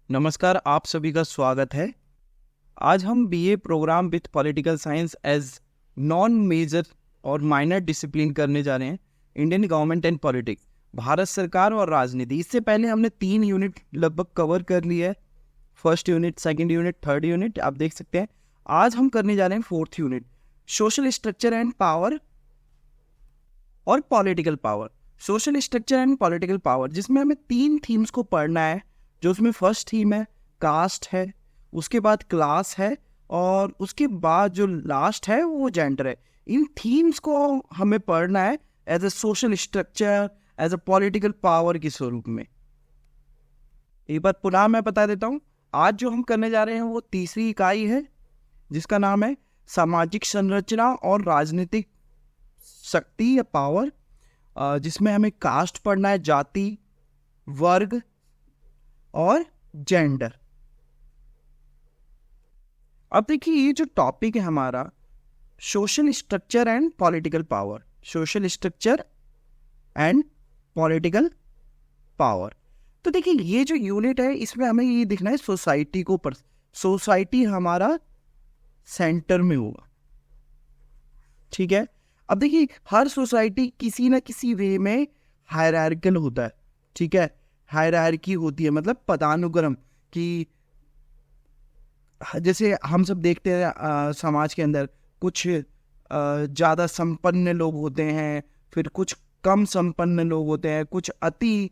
नमस्कार, आप सभी का स्वागत है। आज हम BA program with political science as non major और माइनर डिसिप्लिन करने जा रहे हैं। Indian government and politics, Bharat सरकार और राजनीति। इससे पहले हमने 3 यूनिट लगभग कवर कर लिया है। First unit, second unit, third unit आप देख सकते हैं। आज हम करने जा रहे हैं fourth unit, social structure and power और political power. Social structure and political power, जिसमें हमें 3 थीम्स को पढ़ना है। जो उसमें फर्स्ट थीम है कास्ट है, उसके बाद क्लास है और उसके बाद जो लास्ट है वो जेंडर है। इन थीम्स को हमें पढ़ना है as a social structure, as a political power के स्वरूप में। एक बार पुनः मैं बता देता हूँ, आज जो हम करने जा रहे हैं वो तीसरी इकाई है, जिसका नाम है सामाजिक संरचना और राजनीतिक शक्ति या पावर, जिसमें हमें कास्ट पढ़ना है, जाति, वर्ग और जेंडर। अब देखिए, ये जो टॉपिक है हमारा social structure and political power, social structure and political power. तो देखिए, ये जो यूनिट है इसमें हमें ये दिखना है सोसाइटी को सोसाइटी हमारा सेंटर में होगा, ठीक है। अब देखिए, हर सोसाइटी किसी ना किसी वे में हायरार्किकल होता है, ठीक है। हायरार्की होती है, मतलब पदानुक्रम की। जैसे हम सब देखते हैं समाज के अंदर कुछ ज़्यादा संपन्न लोग होते हैं, फिर कुछ कम संपन्न लोग होते हैं, कुछ अति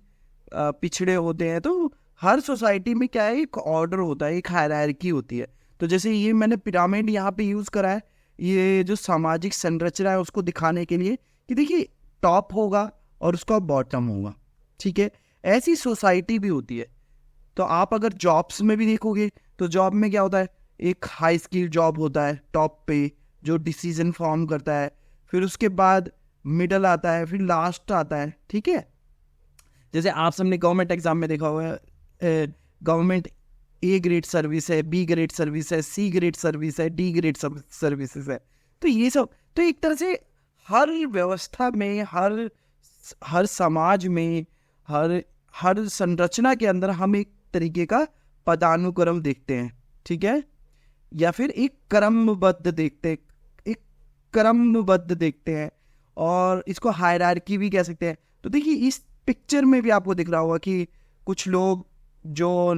पिछड़े होते हैं। तो हर सोसाइटी में क्या है, एक ऑर्डर होता है, एक हायरार्की होती है। तो जैसे ये मैंने पिरामिड यहाँ पे यूज़ करा है, ये जो सामाजिक संरचना है उसको दिखाने के लिए कि देखिए टॉप होगा और उसका बॉटम होगा, ठीक है। ऐसी सोसाइटी भी होती है। तो आप अगर जॉब्स में भी देखोगे तो जॉब में क्या होता है, एक हाई स्किल जॉब होता है टॉप पे, जो डिसीजन फॉर्म करता है, फिर उसके बाद मिडल आता है, फिर लास्ट आता है, ठीक है। जैसे आप सबने गवर्नमेंट एग्जाम में देखा हुआ है, गवर्नमेंट ए ग्रेड सर्विस है, बी ग्रेड सर्विस है, सी ग्रेड सर्विस है, डी ग्रेड सर्विसेज है। तो ये सब, तो एक तरह से हर व्यवस्था में, हर समाज में, हर संरचना के अंदर हम एक तरीके का पदानुक्रम देखते हैं, ठीक है, या फिर एक क्रमबद्ध देखते हैं और इसको हायरार्की भी कह सकते हैं। तो देखिए, इस पिक्चर में भी आपको दिख रहा होगा कि कुछ लोग जो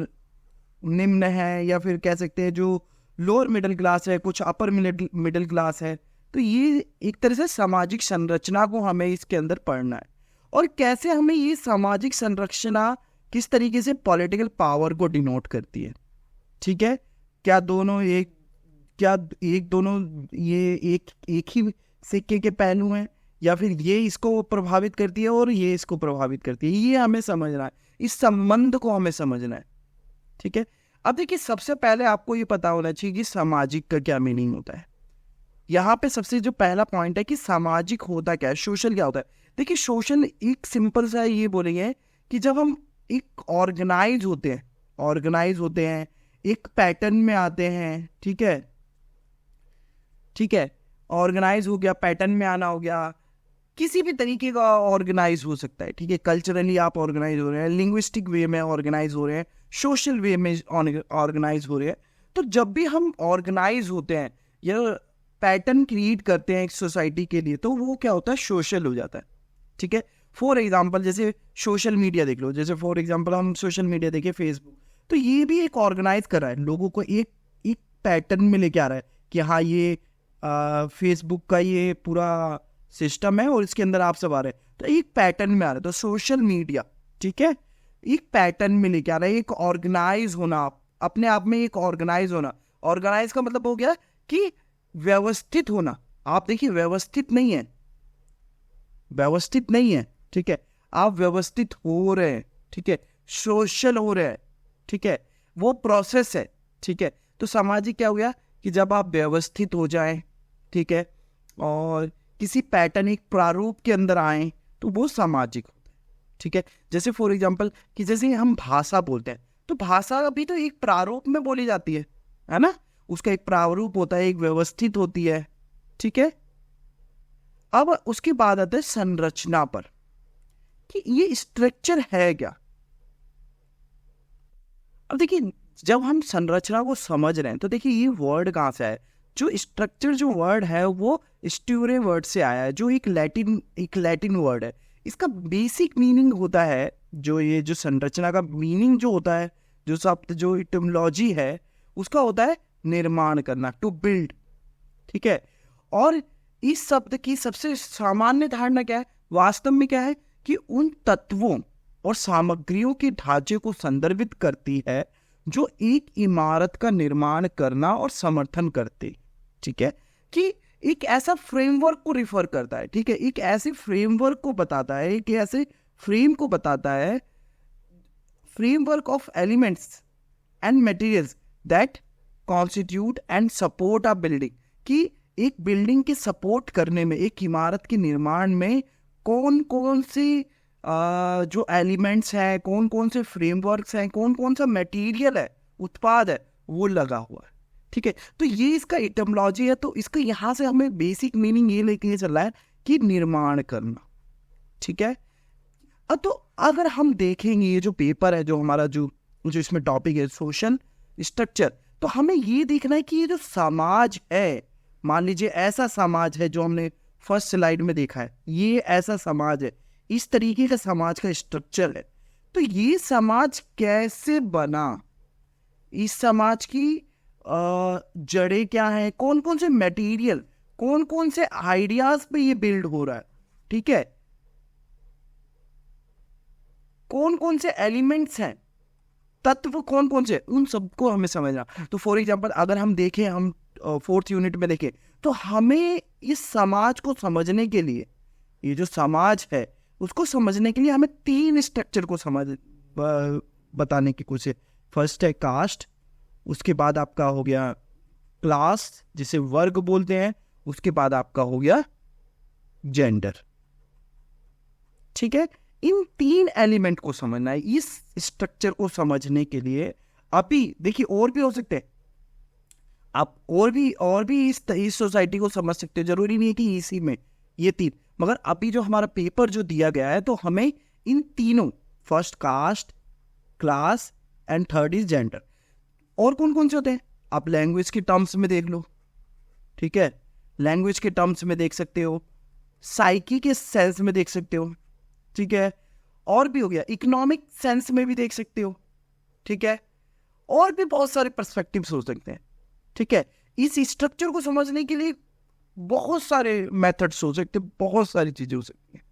निम्न है, या फिर कह सकते हैं जो लोअर मिडिल क्लास है, कुछ अपर मिडिल क्लास है। तो ये एक तरह से सामाजिक संरचना को हमें इसके अंदर पढ़ना है, और कैसे हमें ये सामाजिक संरचना किस तरीके से पॉलिटिकल पावर को डिनोट करती है, ठीक है। क्या दोनों ये एक ही सिक्के के पहलू हैं, या फिर ये इसको प्रभावित करती है और ये इसको प्रभावित करती है। ये हमें समझना है, इस संबंध को हमें समझना है, ठीक है। अब देखिए, सबसे पहले आपको ये पता होना चाहिए कि सामाजिक का क्या मीनिंग होता है। यहाँ पे सबसे जो पहला पॉइंट है कि सामाजिक होता क्या है, सोशल क्या होता है। देखिए, सोशल एक सिंपल सा ये बोलेंगे कि जब हम एक ऑर्गेनाइज होते हैं, एक पैटर्न में आते हैं, ठीक है। ऑर्गेनाइज हो गया, पैटर्न में आना हो गया, किसी भी तरीके का ऑर्गेनाइज हो सकता है, ठीक है। कल्चरली आप ऑर्गेनाइज हो रहे हैं, लिंग्विस्टिक वे में ऑर्गेनाइज हो रहे हैं, सोशल वे में ऑर्गेनाइज हो रहे हैं। तो जब भी हम ऑर्गेनाइज होते हैं या पैटर्न क्रिएट करते हैं एक सोसाइटी के लिए, तो वो क्या होता है, सोशल हो जाता है, ठीक है। फॉर एग्जाम्पल, जैसे सोशल मीडिया देख लो, जैसे फॉर एग्जाम्पल हम सोशल मीडिया देखें, फेसबुक, तो ये भी एक ऑर्गेनाइज कर रहा है, लोगों को एक एक पैटर्न में लेके आ रहा है कि हाँ, ये फेसबुक का ये पूरा सिस्टम है और इसके अंदर आप सब आ रहे हैं, तो एक पैटर्न में आ रहे हैं। तो सोशल मीडिया, ठीक है, एक पैटर्न में लेके आ रहा है, एक ऑर्गेनाइज होना, अपने आप में एक ऑर्गेनाइज होना। ऑर्गेनाइज का मतलब हो गया कि व्यवस्थित होना। आप देखिए, व्यवस्थित नहीं है, ठीक है। आप व्यवस्थित हो रहे हैं, ठीक है, सोशल हो रहे हैं, ठीक है, वो प्रोसेस है, ठीक है। तो सामाजिक क्या हो गया कि जब आप व्यवस्थित हो जाएं, ठीक है, और किसी पैटर्न, एक प्रारूप के अंदर आए, तो वो सामाजिक होता है, ठीक है। जैसे फॉर एग्जांपल कि जैसे हम भाषा बोलते हैं, तो भाषा अभी तो एक प्रारूप में बोली जाती है ना, उसका एक प्रारूप होता है, एक व्यवस्थित होती है, ठीक है। अब उसके बाद आता है संरचना पर, कि ये स्ट्रक्चर है क्या। अब देखिए, जब हम संरचना को समझ रहे हैं तो देखिए ये वर्ड कहाँ से है, जो स्ट्रक्चर जो वर्ड है वो स्ट्यूरे वर्ड से आया है, जो एक लैटिन वर्ड है। इसका बेसिक मीनिंग होता है, जो संरचना का मीनिंग जो होता है, जो शब्द जो इटमोलॉजी है उसका होता है निर्माण करना, टू बिल्ड। ठीक है, और इस शब्द की सबसे सामान्य धारणा क्या है, वास्तव में क्या है कि उन तत्वों और सामग्रियों के ढांचे को संदर्भित करती है जो एक इमारत का निर्माण करना और समर्थन करते। ठीक है, कि एक ऐसा फ्रेमवर्क को रिफर करता है। ठीक है, एक ऐसे फ्रेमवर्क को बताता है, एक ऐसे फ्रेम को बताता है, framework of elements and materials that constitute and support a building, कि एक बिल्डिंग के सपोर्ट करने में, एक इमारत के निर्माण में कौन कौन से जो एलिमेंट्स हैं, कौन कौन से फ्रेमवर्क्स हैं, कौन कौन सा मटेरियल है, उत्पाद है, वो लगा हुआ है। ठीक है, तो ये इसका इटमोलॉजी है। तो इसका यहाँ से हमें बेसिक मीनिंग ये लेके चल रहा है कि निर्माण करना। ठीक है, तो अगर हम देखेंगे ये जो पेपर है, जो हमारा जो इसमें टॉपिक है सोशल स्ट्रक्चर, तो हमें ये देखना है कि ये जो समाज है, मान लीजिए ऐसा समाज है जो हमने फर्स्ट स्लाइड में देखा है, ये ऐसा समाज है, इस तरीके का समाज का स्ट्रक्चर है। तो ये समाज कैसे बना, इस समाज की जड़ें क्या हैं, कौन कौन से मटेरियल, कौन कौन से आइडियाज पे ये बिल्ड हो रहा है। ठीक है, कौन कौन से एलिमेंट्स हैं, तत्व कौन कौन से, उन सबको हमें समझना। तो फॉर एग्जांपल अगर हम देखें, हम 4th यूनिट में देखें, तो हमें इस समाज को समझने के लिए, ये जो समाज है उसको समझने के लिए हमें 3 स्ट्रक्चर को बताने की कोशिश। फर्स्ट है कास्ट, उसके बाद आपका हो गया क्लास जिसे वर्ग बोलते हैं, उसके बाद आपका हो गया जेंडर। ठीक है, इन 3 एलिमेंट को समझना है। इस स्ट्रक्चर को समझने के लिए अभी देखिए और भी हो सकते हैं, आप और भी इस सोसाइटी को समझ सकते हो, जरूरी नहीं है कि इसी में ये 3, मगर अभी जो हमारा पेपर जो दिया गया है, तो हमें इन तीनों, first caste, class and third is gender, और कौन कौन से होते हैं आप लैंग्वेज के टर्म्स में देख लो। ठीक है, लैंग्वेज के टर्म्स में देख सकते हो, साइकी के सेंस में देख सकते हो। ठीक है, और भी हो गया इकोनॉमिक सेंस में भी देख सकते हो। ठीक है, और भी बहुत सारे पर्सपेक्टिव्स हो सकते हैं। ठीक है, इस स्ट्रक्चर को समझने के लिए बहुत सारे मेथड्स हो सकते हैं, बहुत सारी चीजें हो सकती हैं।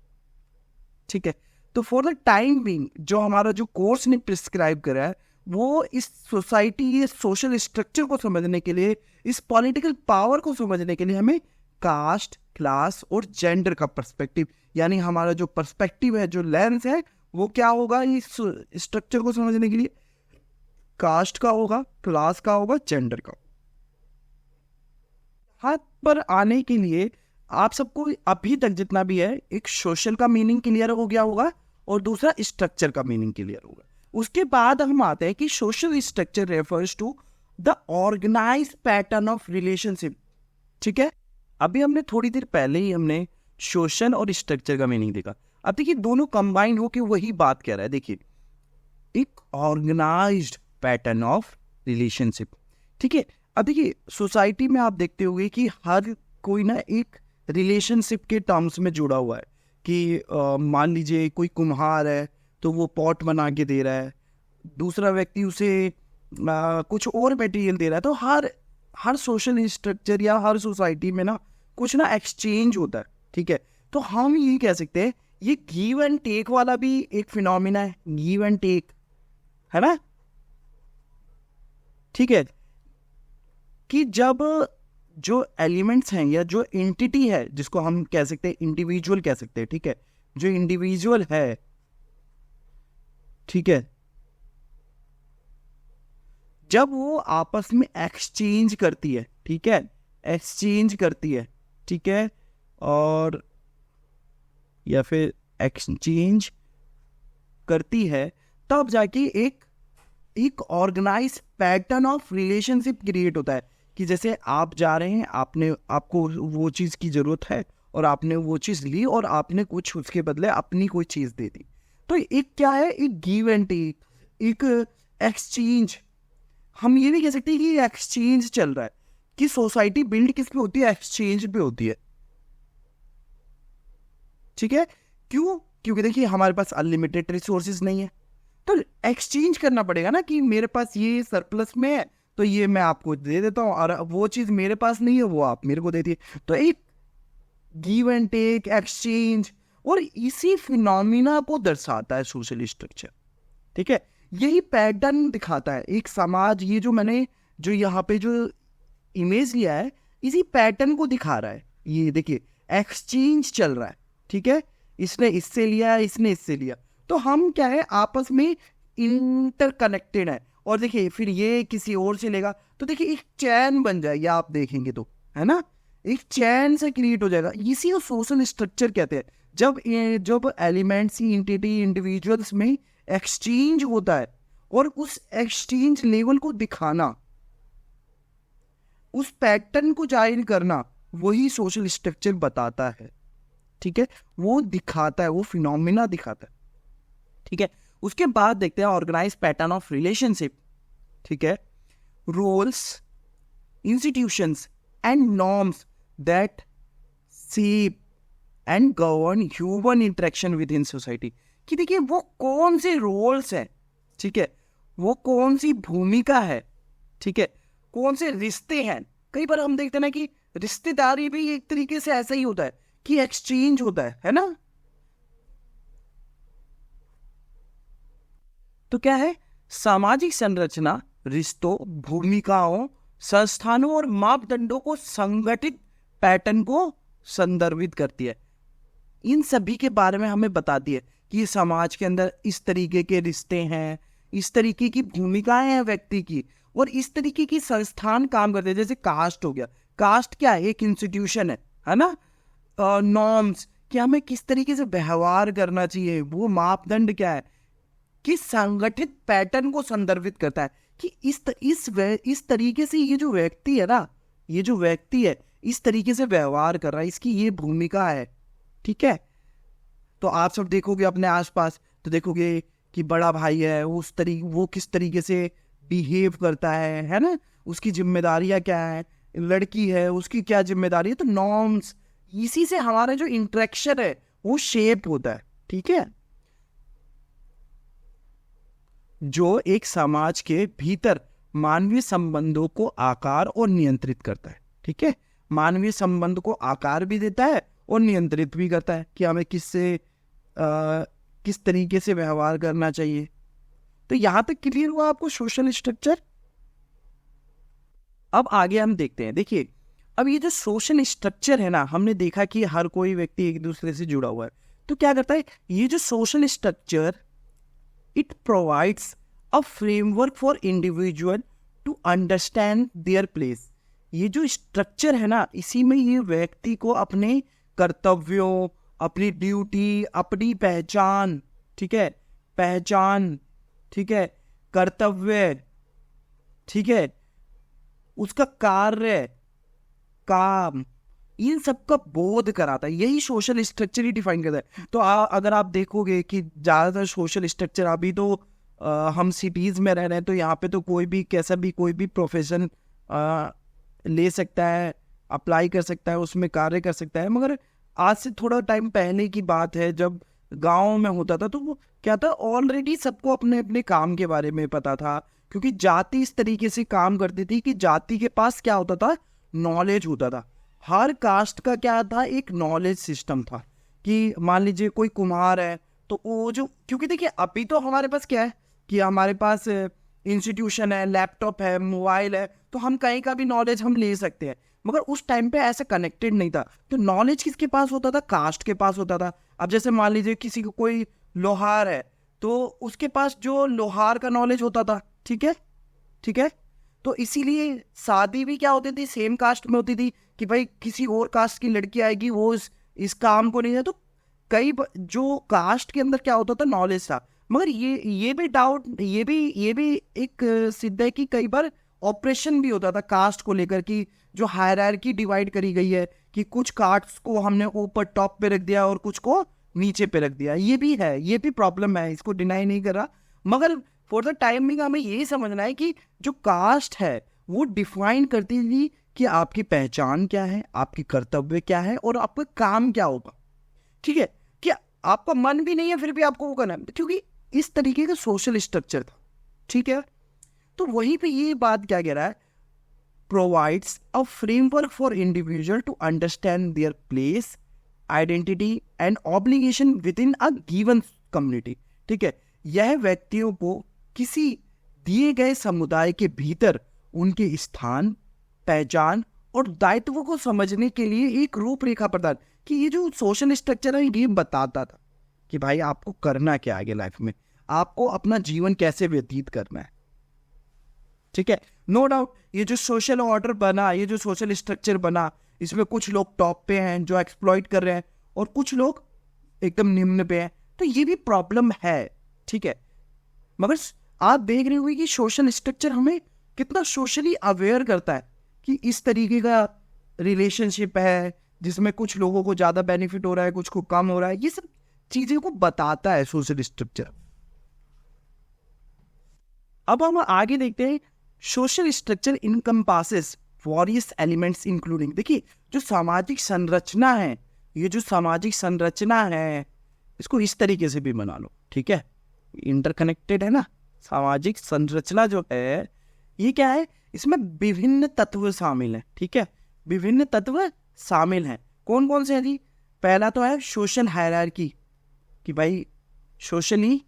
ठीक है, तो फॉर द टाइम बीइंग जो हमारा जो कोर्स ने प्रिस्क्राइब करा है, वो इस सोसाइटी, ये सोशल स्ट्रक्चर को समझने के लिए, इस पॉलिटिकल पावर को समझने के लिए हमें कास्ट, क्लास और जेंडर का पर्सपेक्टिव, यानी हमारा जो पर्सपेक्टिव है, जो लेंस है, वो क्या होगा इस स्ट्रक्चर को समझने के लिए, कास्ट का होगा, क्लास का होगा, जेंडर का। हाथ पर आने के लिए आप सबको अभी तक जितना भी है, एक सोशल का मीनिंग क्लियर हो गया होगा और दूसरा स्ट्रक्चर का मीनिंग क्लियर होगा। उसके बाद हम आते हैं कि social structure refers to the organised pattern of relationship. ठीक है, अभी हमने थोड़ी देर पहले ही हमने सोशल और स्ट्रक्चर का मीनिंग देखा। अब देखिए दोनों कंबाइन होके वही बात कह रहा है। देखिए, एक ऑर्गेनाइज्ड पैटर्न ऑफ रिलेशनशिप। ठीक है, अब देखिए सोसाइटी में आप देखते होंगे कि हर कोई ना एक रिलेशनशिप के टर्म्स में जुड़ा हुआ है, कि मान लीजिए कोई कुम्हार है तो वो पॉट बना के दे रहा है, दूसरा व्यक्ति उसे कुछ और मटेरियल दे रहा है। तो हर सोशल स्ट्रक्चर या हर सोसाइटी में ना कुछ ना एक्सचेंज होता है। ठीक है, तो हम ये कह सकते हैं ये गिव एंड टेक वाला भी एक फिनोमिना है, गिव एंड टेक, है ना। ठीक है, कि जब जो एलिमेंट्स हैं या जो एंटिटी है, जिसको हम कह सकते हैं इंडिविजुअल कह सकते हैं, ठीक है, जो इंडिविजुअल है, ठीक है, जब वो आपस में एक्सचेंज करती है, ठीक है, एक्सचेंज करती है, ठीक है, और या फिर एक्सचेंज करती है, तब जाके एक organise pattern of relationship create होता है। कि जैसे आप जा रहे हैं, आपको वो चीज़ की ज़रूरत है और आपने वो चीज़ ली और आपने कुछ उसके बदले अपनी कोई चीज़ दे दी। तो एक क्या है, एक गिव एंड टेक, एक एक्सचेंज, हम ये भी कह सकते हैं कि एक्सचेंज चल रहा है, कि सोसाइटी बिल्ड किस पे होती है, एक्सचेंज पे होती है। ठीक है, क्यों? क्योंकि देखिए हमारे पास अनलिमिटेड रिसोर्सेज नहीं है, तो एक्सचेंज करना पड़ेगा ना, कि मेरे पास ये सरप्लस में है तो ये मैं आपको दे देता हूँ, और वो चीज मेरे पास नहीं है वो आप मेरे को दे दिए, तो एक गिव एंड टेक, एक्सचेंज, और इसी फिनोमिना को दर्शाता है सोशल स्ट्रक्चर। ठीक है, यही पैटर्न दिखाता है एक समाज, ये जो मैंने जो यहाँ पे जो इमेज लिया है इसी पैटर्न को दिखा रहा है। ये देखिए एक्सचेंज चल रहा है, ठीक है, इसने इससे लिया, इसने इससे लिया, तो हम क्या है आपस में इंटरकनेक्टेड है। और देखिए फिर ये किसी और से लेगा तो देखिए एक चैन बन जाएगी, आप देखेंगे तो, है ना, एक चैन से क्रिएट हो जाएगा। इसी को सोशल स्ट्रक्चर कहते हैं। जब एलिमेंट्स, एंटिटी, इंडिविजुअल्स में एक्सचेंज होता है और उस एक्सचेंज लेवल को दिखाना, उस पैटर्न को जाहिर करना, वही सोशल स्ट्रक्चर बताता है। ठीक है, वो दिखाता है, वो फिनोमिना दिखाता है। ठीक है, उसके बाद देखते हैं ऑर्गेनाइज पैटर्न ऑफ रिलेशनशिप। ठीक है, roles, institutions and norms that shape and govern human interaction within society. कि देखिए वो कौन से रोल्स हैं, ठीक है, वो कौन सी भूमिका है, ठीक है, कौन से रिश्ते हैं। कई बार हम देखते हैं ना कि रिश्तेदारी भी एक तरीके से ऐसा ही होता है कि एक्सचेंज होता है ना। तो क्या है, सामाजिक संरचना रिश्तों, भूमिकाओं, संस्थानों और मापदंडों को संगठित पैटर्न को संदर्भित करती है। इन सभी के बारे में हमें बताती है कि समाज के अंदर इस तरीके के रिश्ते हैं, इस तरीके की भूमिकाएं हैं व्यक्ति की, और इस तरीके की संस्थान काम करते हैं। जैसे कास्ट हो गया, कास्ट क्या है, एक इंस्टीट्यूशन है ना। नॉर्म्स, कि हमें किस तरीके से व्यवहार करना चाहिए, वो मापदंड क्या है, कि संगठित पैटर्न को संदर्भित करता है कि इस तरीके से ये जो व्यक्ति है ना, ये जो व्यक्ति है इस तरीके से व्यवहार कर रहा है, इसकी ये भूमिका है। ठीक है, तो आप सब देखोगे अपने आसपास तो देखोगे कि बड़ा भाई है, वो किस तरीके से बिहेव करता है ना, उसकी जिम्मेदारियां क्या है, लड़की है उसकी क्या जिम्मेदारी है। तो नॉर्म्स, इसी से हमारा जो इंटरेक्शन है वो शेप होता है। ठीक है, जो एक समाज के भीतर मानवीय संबंधों को आकार और नियंत्रित करता है। ठीक है, मानवीय संबंध को आकार भी देता है और नियंत्रित भी करता है कि हमें किस तरीके से व्यवहार करना चाहिए। तो यहां तक क्लियर हुआ आपको सोशल स्ट्रक्चर। अब आगे हम देखते हैं। देखिए अब ये जो सोशल स्ट्रक्चर है ना, हमने देखा कि हर कोई व्यक्ति एक दूसरे से जुड़ा हुआ है। तो क्या करता है ये जो social structure, it provides a framework for individual to understand their place. ये जो स्ट्रक्चर है ना, इसी में ये व्यक्ति को अपने कर्तव्यों, अपनी ड्यूटी, अपनी पहचान, ठीक है, पहचान, ठीक है, कर्तव्य, ठीक है, उसका कार्य, काम, इन सब का बोध कराता है। यही सोशल स्ट्रक्चर ही डिफाइन करता है। तो अगर आप देखोगे कि ज़्यादातर सोशल स्ट्रक्चर, अभी तो हम सिटीज़ में रह रहे हैं तो यहाँ पे तो कोई भी कैसा भी कोई भी प्रोफेशन ले सकता है, अप्लाई कर सकता है, उसमें कार्य कर सकता है। मगर आज से थोड़ा टाइम पहले की बात है, जब गांव में होता था तो वो क्या था, ऑलरेडी सबको अपने अपने काम के बारे में पता था, क्योंकि जाति इस तरीके से काम करती थी कि जाति के पास क्या होता था, नॉलेज होता था। हर कास्ट का क्या था, एक नॉलेज सिस्टम था। कि मान लीजिए कोई कुम्हार है तो वो जो, क्योंकि देखिए अभी तो हमारे पास क्या है कि हमारे पास इंस्टीट्यूशन है, लैपटॉप है, मोबाइल है, तो हम कहीं का भी नॉलेज हम ले सकते हैं। मगर उस टाइम पे ऐसा कनेक्टेड नहीं था। तो नॉलेज किसके पास होता था, कास्ट के पास होता था। अब जैसे मान लीजिए किसी को कोई लोहार है तो उसके पास जो लोहार का नॉलेज होता था, ठीक है, ठीक है, तो इसीलिए शादी भी क्या होती थी, सेम कास्ट में होती थी कि भाई किसी और कास्ट की लड़की आएगी, वो इस काम को नहीं है। तो जो कास्ट के अंदर क्या होता था, नॉलेज था। मगर ये भी डाउट, ये भी एक सिद्ध है कि कई बार ऑपरेशन भी होता था कास्ट को लेकर, कि जो हायरार्की डिवाइड करी गई है कि कुछ कास्ट को हमने ऊपर टॉप पे रख दिया और कुछ को नीचे पे रख दिया। ये भी है, ये भी प्रॉब्लम है, इसको डिनाई नहीं कर रहा। मगर फॉर द टाइमिंग हमें यही समझना है कि जो कास्ट है वो डिफाइन करती थी कि आपकी पहचान क्या है, आपकी कर्तव्य क्या है और आपका काम क्या होगा। ठीक है, कि आपका मन भी नहीं है फिर भी आपको वो करना है, क्योंकि इस तरीके का सोशल स्ट्रक्चर था। ठीक है, तो वहीं पे ये बात क्या कह रहा है, provides a framework for individual to understand their place, identity and obligation within a given community. ठीक है, यह व्यक्तियों को किसी दिए गए समुदाय के भीतर उनके स्थान, पहचान और दायित्व को समझने के लिए एक रूपरेखा प्रदान, कि ये जो सोशल स्ट्रक्चर है ये बताता था कि भाई आपको करना क्या आगे लाइफ में, आपको अपना जीवन कैसे व्यतीत करना है। ठीक है, नो डाउट ये जो सोशल ऑर्डर बना, ये जो सोशल स्ट्रक्चर बना, इसमें कुछ लोग टॉप पे हैं जो एक्सप्लॉइट कर रहे हैं और कुछ लोग एकदम निम्न पे हैं, तो ये भी प्रॉब्लम है। ठीक है, मगर आप देख रहे होंगे कि सोशल स्ट्रक्चर हमें कितना सोशली अवेयर करता है कि इस तरीके का रिलेशनशिप है जिसमें कुछ लोगों को ज़्यादा बेनिफिट हो रहा है, कुछ को कम हो रहा है, ये सब चीज़ें को बताता है सोशल स्ट्रक्चर। अब हम आगे देखते हैं, social structure encompasses various elements including. देखिए जो सामाजिक संरचना है, ये जो सामाजिक संरचना है इसको इस तरीके से भी बना लो। ठीक है, इंटरकनेक्टेड है ना। सामाजिक संरचना जो है ये क्या है, इसमें विभिन्न तत्व शामिल हैं। ठीक है, विभिन्न तत्व शामिल हैं। कौन कौन से हैं जी? पहला तो है सोशल हायरार्की, कि भाई सोशल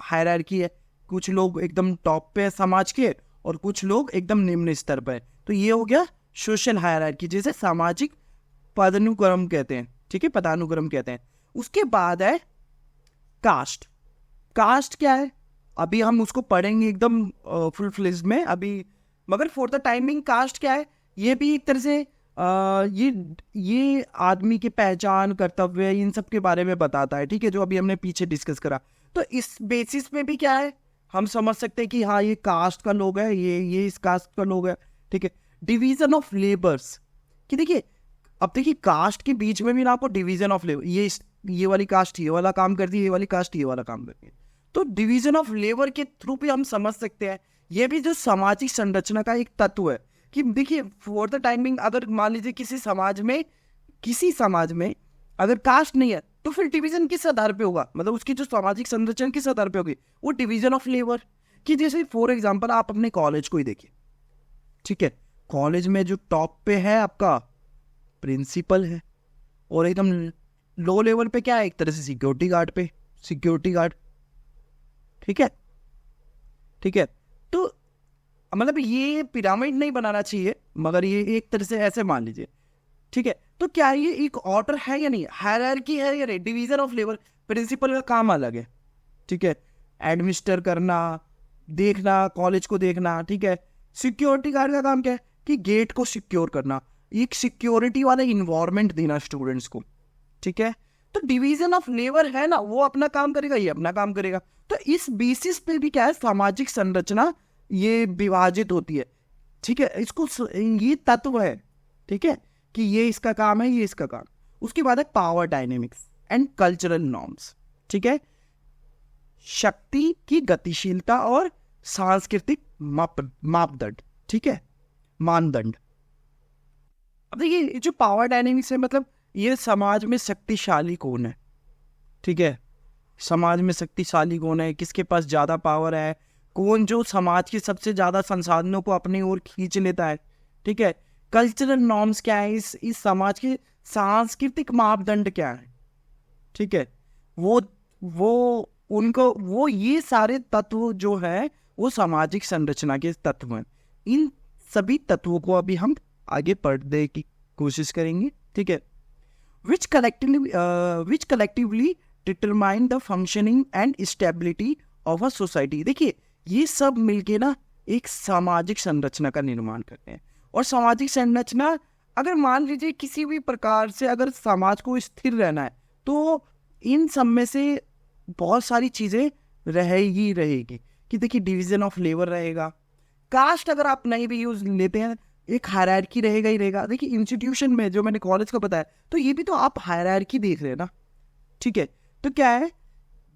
हायरार्की है, कुछ लोग एकदम टॉप पे है समाज के और कुछ लोग एकदम निम्न स्तर पर है, तो ये हो गया सोशल हायरार्की, जैसे सामाजिक पदानुक्रम कहते हैं। ठीक है, पदानुक्रम कहते हैं। उसके बाद है कास्ट। कास्ट क्या है अभी हम उसको पढ़ेंगे एकदम फुल फ्लेज में अभी, मगर फॉर द टाइमिंग कास्ट क्या है, ये भी एक तरह से ये आदमी की पहचान, कर्तव्य, इन सब के बारे में बताता है। ठीक है, जो अभी हमने पीछे डिस्कस करा, तो इस बेसिस पे भी क्या है हम समझ सकते हैं कि हाँ ये कास्ट का लोग है, ये इस कास्ट का लोग है। ठीक है, डिवीजन ऑफ लेबर्स, कि देखिए अब देखिए कास्ट के बीच में भी ना आपको डिवीजन ऑफ लेबर, ये वाली कास्ट ये वाला काम करती है, ये वाली कास्ट ये वाला काम करती है, तो डिवीजन ऑफ लेबर के थ्रू भी हम समझ सकते हैं। ये भी जो सामाजिक संरचना का एक तत्व है कि देखिए फॉर द टाइमिंग अगर मान लीजिए किसी समाज में अगर कास्ट नहीं है तो फिर डिवीजन किस आधार पे होगा, मतलब उसकी जो सामाजिक संरचना किस आधार पे होगी, वो डिवीजन ऑफ लेबर। कि जैसे फॉर एग्जांपल आप अपने कॉलेज को ही देखिए। ठीक है, कॉलेज में जो टॉप पे है आपका प्रिंसिपल है और एकदम लो लेवल पे क्या है, एक तरह से सिक्योरिटी गार्ड। ठीक है, तो मतलब ये पिरामिड नहीं बनाना चाहिए, मगर ये एक तरह से ऐसे मान लीजिए। ठीक है, तो क्या ये एक ऑर्डर है या नहीं, हायरार्की है या नहीं, डिवीजन ऑफ लेबर। प्रिंसिपल का काम अलग है। ठीक है, एडमिनिस्टर करना, देखना, कॉलेज को देखना। ठीक है, सिक्योरिटी गार्ड का काम क्या है कि गेट को सिक्योर करना, एक सिक्योरिटी वाला इन्वायरमेंट देना स्टूडेंट्स को। ठीक है, तो डिवीजन ऑफ लेबर है ना, वो अपना काम करेगा, ये अपना काम करेगा। तो इस बेसिस पे भी क्या है सामाजिक संरचना ये विभाजित होती है। ठीक है, इसको ये तत्व है। ठीक है, कि ये इसका काम है, ये इसका काम। उसके बाद है power dynamics and cultural norms. ठीक है, शक्ति की गतिशीलता और सांस्कृतिक मापदंड। ठीक है, मानदंड। अब देखिए जो पावर डायनेमिक्स है, मतलब ये समाज में शक्तिशाली कौन है। ठीक है, समाज में शक्तिशाली कौन है, किसके पास ज़्यादा पावर है, कौन जो समाज के सबसे ज़्यादा संसाधनों को अपनी ओर खींच लेता है। ठीक है, कल्चरल नॉर्म्स क्या है, इस समाज के सांस्कृतिक मापदंड क्या है। ठीक है, वो ये सारे तत्व जो है वो सामाजिक संरचना के तत्व हैं। इन सभी तत्वों को अभी हम आगे पढ़ने की कोशिश करेंगे। ठीक है, which collectively determine the functioning and stability of a society। देखिए ये सब मिलके ना एक सामाजिक संरचना का निर्माण करते हैं। और सामाजिक संरचना अगर मान लीजिए किसी भी प्रकार से अगर समाज को स्थिर रहना है तो इन सब में से बहुत सारी चीज़ें रहेगी। कि देखिए डिवीजन ऑफ लेबर रहेगा, कास्ट अगर आप नहीं भी यूज लेते हैं एक हायरार्की रहेगा ही रहेगा। देखिए इंस्टीट्यूशन में जो मैंने कॉलेज का बताया तो ये भी तो आप हायरार्की देख रहे हैं ना। ठीक है, तो क्या है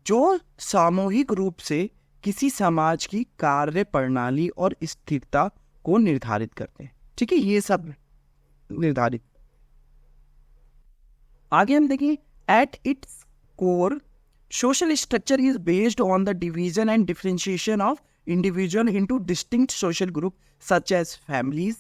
जो सामूहिक रूप से किसी समाज की कार्य प्रणाली और स्थिरता को निर्धारित करते हैं। ठीक है, ये सब निर्धारित। आगे हम देखें, at its core social structure is based on the division and differentiation of individual into distinct social group such as families,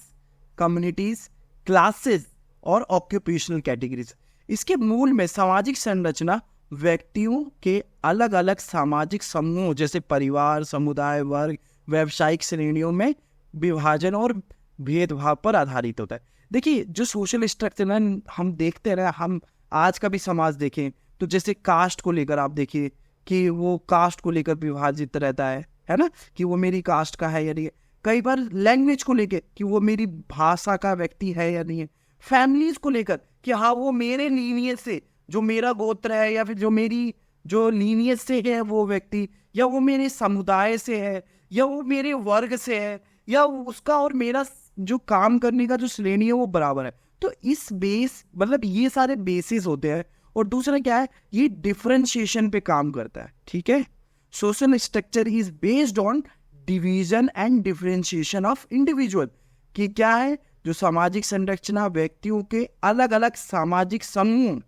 communities, classes और ऑक्यूपेशनल कैटेगरीज। इसके मूल में सामाजिक संरचना व्यक्तियों के अलग अलग सामाजिक समूह जैसे परिवार, समुदाय, वर्ग, व्यावसायिक श्रेणियों में विभाजन और भेदभाव पर आधारित होता है। देखिए, जो सोशल स्ट्रक्चर है हम देखते रहे, हम आज का भी समाज देखें तो जैसे कास्ट को लेकर आप देखिए कि वो कास्ट को लेकर विभाजित रहता है ना, कि वो मेरी कास्ट का है या नहीं है। कई बार लैंग्वेज को लेकर कि वो मेरी भाषा का व्यक्ति है या नहीं है। फैमिलीज को लेकर कि हाँ वो मेरे लीनियज से, जो मेरा गोत्र है या फिर जो मेरी जो लीनियज से है वो व्यक्ति, या वो मेरे समुदाय से है, या वो मेरे वर्ग से है, या उसका और मेरा जो काम करने का जो श्रेणी है वो बराबर है। तो इस बेस मतलब ये सारे बेसिस होते हैं। और दूसरा क्या है, ये डिफरेंशिएशन पे काम करता है। ठीक है, social structure is based on division and differentiation of individual, कि क्या है, जो सामाजिक संरचना व्यक्तियों के अलग अलग सामाजिक समूह,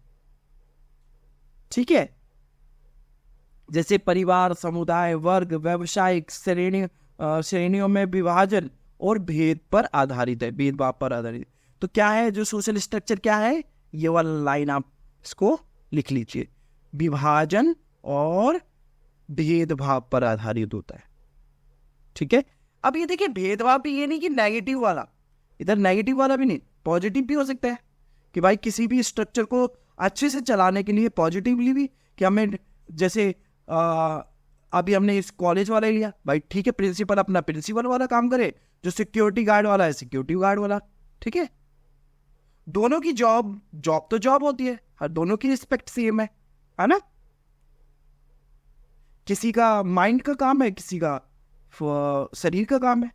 ठीक है, जैसे परिवार, समुदाय, वर्ग, व्यावसायिक श्रेणियों में विभाजन और भेद पर आधारित है, भेदभाव पर आधारित। तो क्या है जो सोशल स्ट्रक्चर, क्या है, ये वाला लाइन आप इसको लिख लीजिए, विभाजन और भेदभाव पर आधारित होता है। ठीक है, अब ये देखिए भेदभाव भी ये नहीं कि नेगेटिव वाला, इधर नेगेटिव वाला भी नहीं, पॉजिटिव भी हो सकता है कि भाई किसी भी स्ट्रक्चर को अच्छे से चलाने के लिए पॉजिटिवली भी, कि हमें जैसे अभी हमने इस कॉलेज वाला लिया, भाई ठीक है, प्रिंसिपल अपना प्रिंसिपल वाला काम करे, जो सिक्योरिटी गार्ड वाला है सिक्योरिटी गार्ड वाला। ठीक है, दोनों की जॉब तो जॉब होती है, हर दोनों की रिस्पेक्ट सेम है ना। किसी का माइंड का काम है, किसी का शरीर का काम है।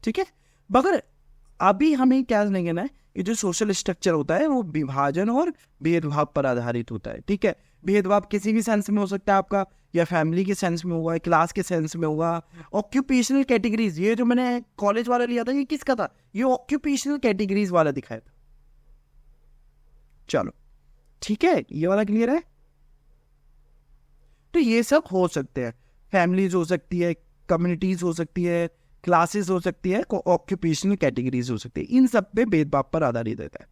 ठीक है, मगर अभी हमें क्या नहीं कहना है, ये जो सोशल स्ट्रक्चर होता है वो विभाजन और भेदभाव पर आधारित होता है। ठीक है, भेदभाव किसी भी सेंस में हो सकता है आपका, या फैमिली के सेंस में होगा, क्लास के सेंस में होगा, ऑक्यूपेशनल कैटेगरीज, ये जो मैंने कॉलेज वाला लिया था ये किसका था, ये ऑक्यूपेशनल कैटेगरीज वाला दिखाया था। चलो ठीक है, ये वाला क्लियर है। तो ये सब हो सकते हैं, फैमिलीज हो सकती है, कम्युनिटीज हो सकती है, क्लासेस हो सकती है, ऑक्यूपेशनल कैटेगरीज हो सकती है, इन सब पे भेदभाव पर आधारित रहता है।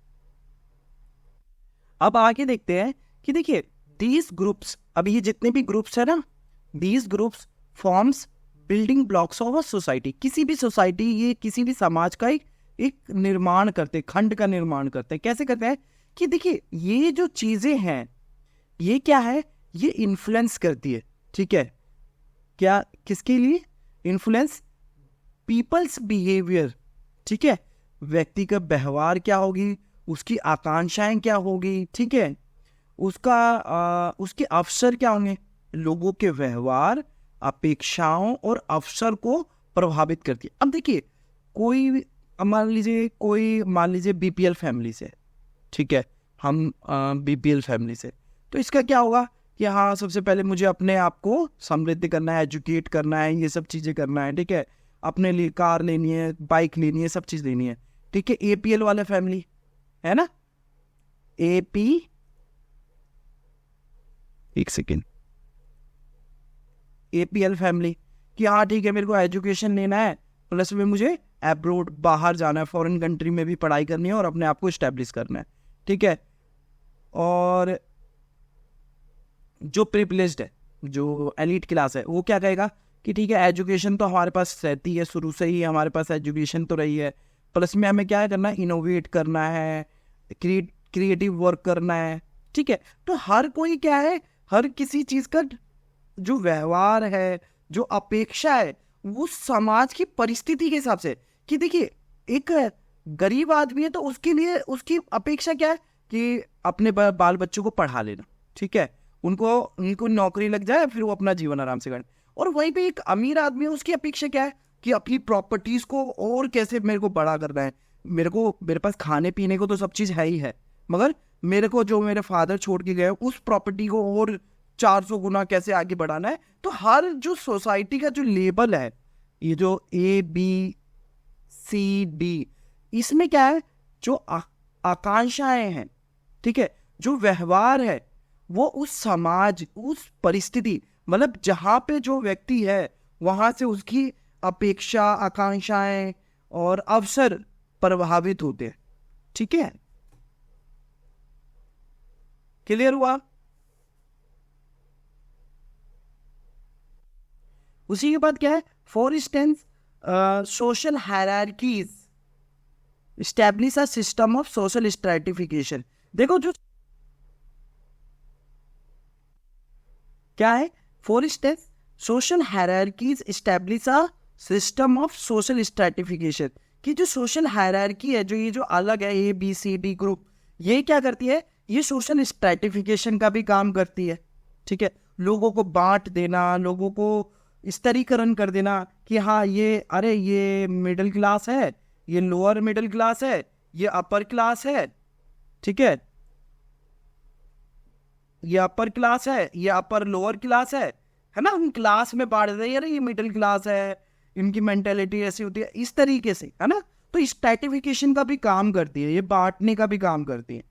अब आगे देखते हैं कि देखिए दीज ग्रुप्स, अब ये जितने भी ग्रुप्स है ना, these groups forms building blocks of a society. किसी भी सोसाइटी, ये किसी भी समाज का एक निर्माण करते, खंड का निर्माण करते हैं। कैसे करते हैं कि देखिए ये जो चीजें हैं ये क्या है, ये इन्फ्लुएंस करती है। ठीक है, क्या किसके लिए इन्फ्लुएंस, पीपल्स बिहेवियर। ठीक है, व्यक्ति का व्यवहार क्या होगी, उसकी आकांक्षाएं क्या होगी, ठीक है, उसके अवसर क्या होंगे, लोगों के व्यवहार, अपेक्षाओं और अवसर को प्रभावित करती है। अब देखिए कोई मान लीजिए बीपीएल फैमिली से, ठीक है, हम बीपीएल फैमिली से, तो इसका क्या होगा कि हाँ सबसे पहले मुझे अपने आप को समृद्ध करना है, एजुकेट करना है, ये सब चीज़ें करना है। ठीक है, अपने लिए कार लेनी है, बाइक लेनी है, सब चीज़ लेनी है। ठीक है, एपीएल वाला फैमिली है ना, एक सेकेंड, एपीएल फैमिली कि हाँ ठीक है मेरे को एजुकेशन लेना है, प्लस में मुझे अब्रोड बाहर जाना है, फॉरेन कंट्री में भी पढ़ाई करनी है और अपने आप को इस्टेब्लिश करना है। ठीक है, और जो प्रिविलेज्ड है, जो एलीट क्लास है, वो क्या कहेगा कि ठीक है एजुकेशन तो हमारे पास रहती है, शुरू से ही हमारे पास एजुकेशन तो रही है, प्लस में हमें क्या करना है, इनोवेट करना है, क्रिएटिव वर्क करना है। ठीक है, तो हर कोई क्या है, हर किसी चीज़ का जो व्यवहार है, जो अपेक्षा है, वो समाज की परिस्थिति के हिसाब से, कि देखिए एक गरीब आदमी है तो उसके लिए उसकी अपेक्षा क्या है कि अपने बाल बच्चों को पढ़ा लेना। ठीक है, उनको नौकरी लग जाए, फिर वो अपना जीवन आराम से करें। और वहीं पे एक अमीर आदमी है, उसकी अपेक्षा क्या है कि अपनी प्रॉपर्टीज को और कैसे मेरे को बड़ा करना है, मेरे पास खाने पीने को तो सब चीज़ है ही है, मगर मेरे को जो मेरे फादर छोड़ के गए उस प्रॉपर्टी को और 400 गुना कैसे आगे बढ़ाना है। तो हर जो सोसाइटी का जो लेबल है, ये जो ABCD, इसमें क्या है, जो आकांक्षाएं हैं, ठीक है, जो व्यवहार है, वो उस समाज, उस परिस्थिति, मतलब जहां पे जो व्यक्ति है वहां से उसकी अपेक्षा, आकांक्षाएं और अवसर प्रभावित होते हैं। ठीक है, क्लियर हुआ? उसी के बाद क्या है, for instance social hierarchies establish a system of social stratification. देखो जो क्या है, for instance social hierarchies establish a system of social stratification, कि जो सोशल हायरार्की है, जो ये जो अलग है ABCD ग्रुप, ये क्या करती है, ये सोशल स्ट्रैटिफिकेशन का भी काम करती है। ठीक है, लोगों को बांट देना, लोगों को स्तरीकरण कर देना कि हाँ ये, अरे ये मिडिल क्लास है, ये लोअर मिडिल क्लास है, ये अपर क्लास है। ठीक ये अपर क्लास है, ये अपर लोअर क्लास है ना, हम क्लास में बांट देते हैं, अरे ये मिडिल क्लास है, इनकी मेंटेलिटी ऐसी होती है, इस तरीके से, है ना। तो स्ट्रैटिफिकेशन का भी काम करती है, ये बांटने का भी काम करती है।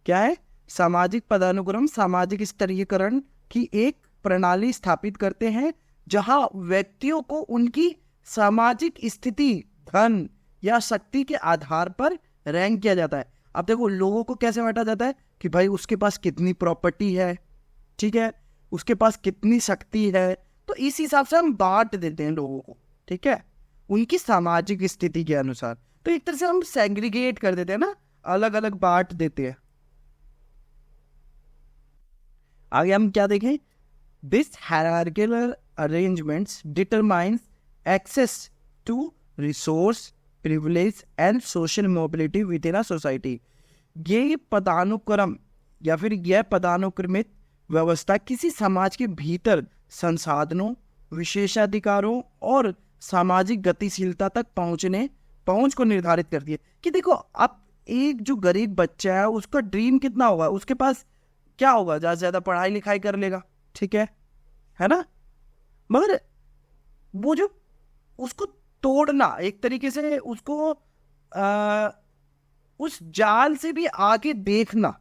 क्या है, सामाजिक पदानुक्रम सामाजिक स्तरीकरण की एक प्रणाली स्थापित करते हैं, जहां व्यक्तियों को उनकी सामाजिक स्थिति, धन या शक्ति के आधार पर रैंक किया जाता है। अब देखो, लोगों को कैसे बांटा जाता है कि भाई उसके पास कितनी प्रॉपर्टी है, ठीक है, उसके पास कितनी शक्ति है, तो इस हिसाब से हम बांट देते हैं लोगों को। ठीक है, उनकी सामाजिक स्थिति के अनुसार। तो एक तरह से हम सेग्रीगेट कर देते हैं ना, अलग अलग बांट देते हैं। आगे हम क्या देखें, this hierarchical arrangements determines access to resource, privilege and social mobility within a society. ये पदानुक्रम या फिर यह पदानुक्रमित व्यवस्था किसी समाज के भीतर संसाधनों, विशेषाधिकारों और सामाजिक गतिशीलता तक पहुंच को निर्धारित करती है। कि देखो, अब एक जो गरीब बच्चा है, उसका ड्रीम कितना होगा, उसके पास क्या होगा, ज़्यादा से ज़्यादा पढ़ाई लिखाई कर लेगा, ठीक है ना, मगर वो जो उसको तोड़ना, एक तरीके से उसको उस जाल से भी आगे देखना,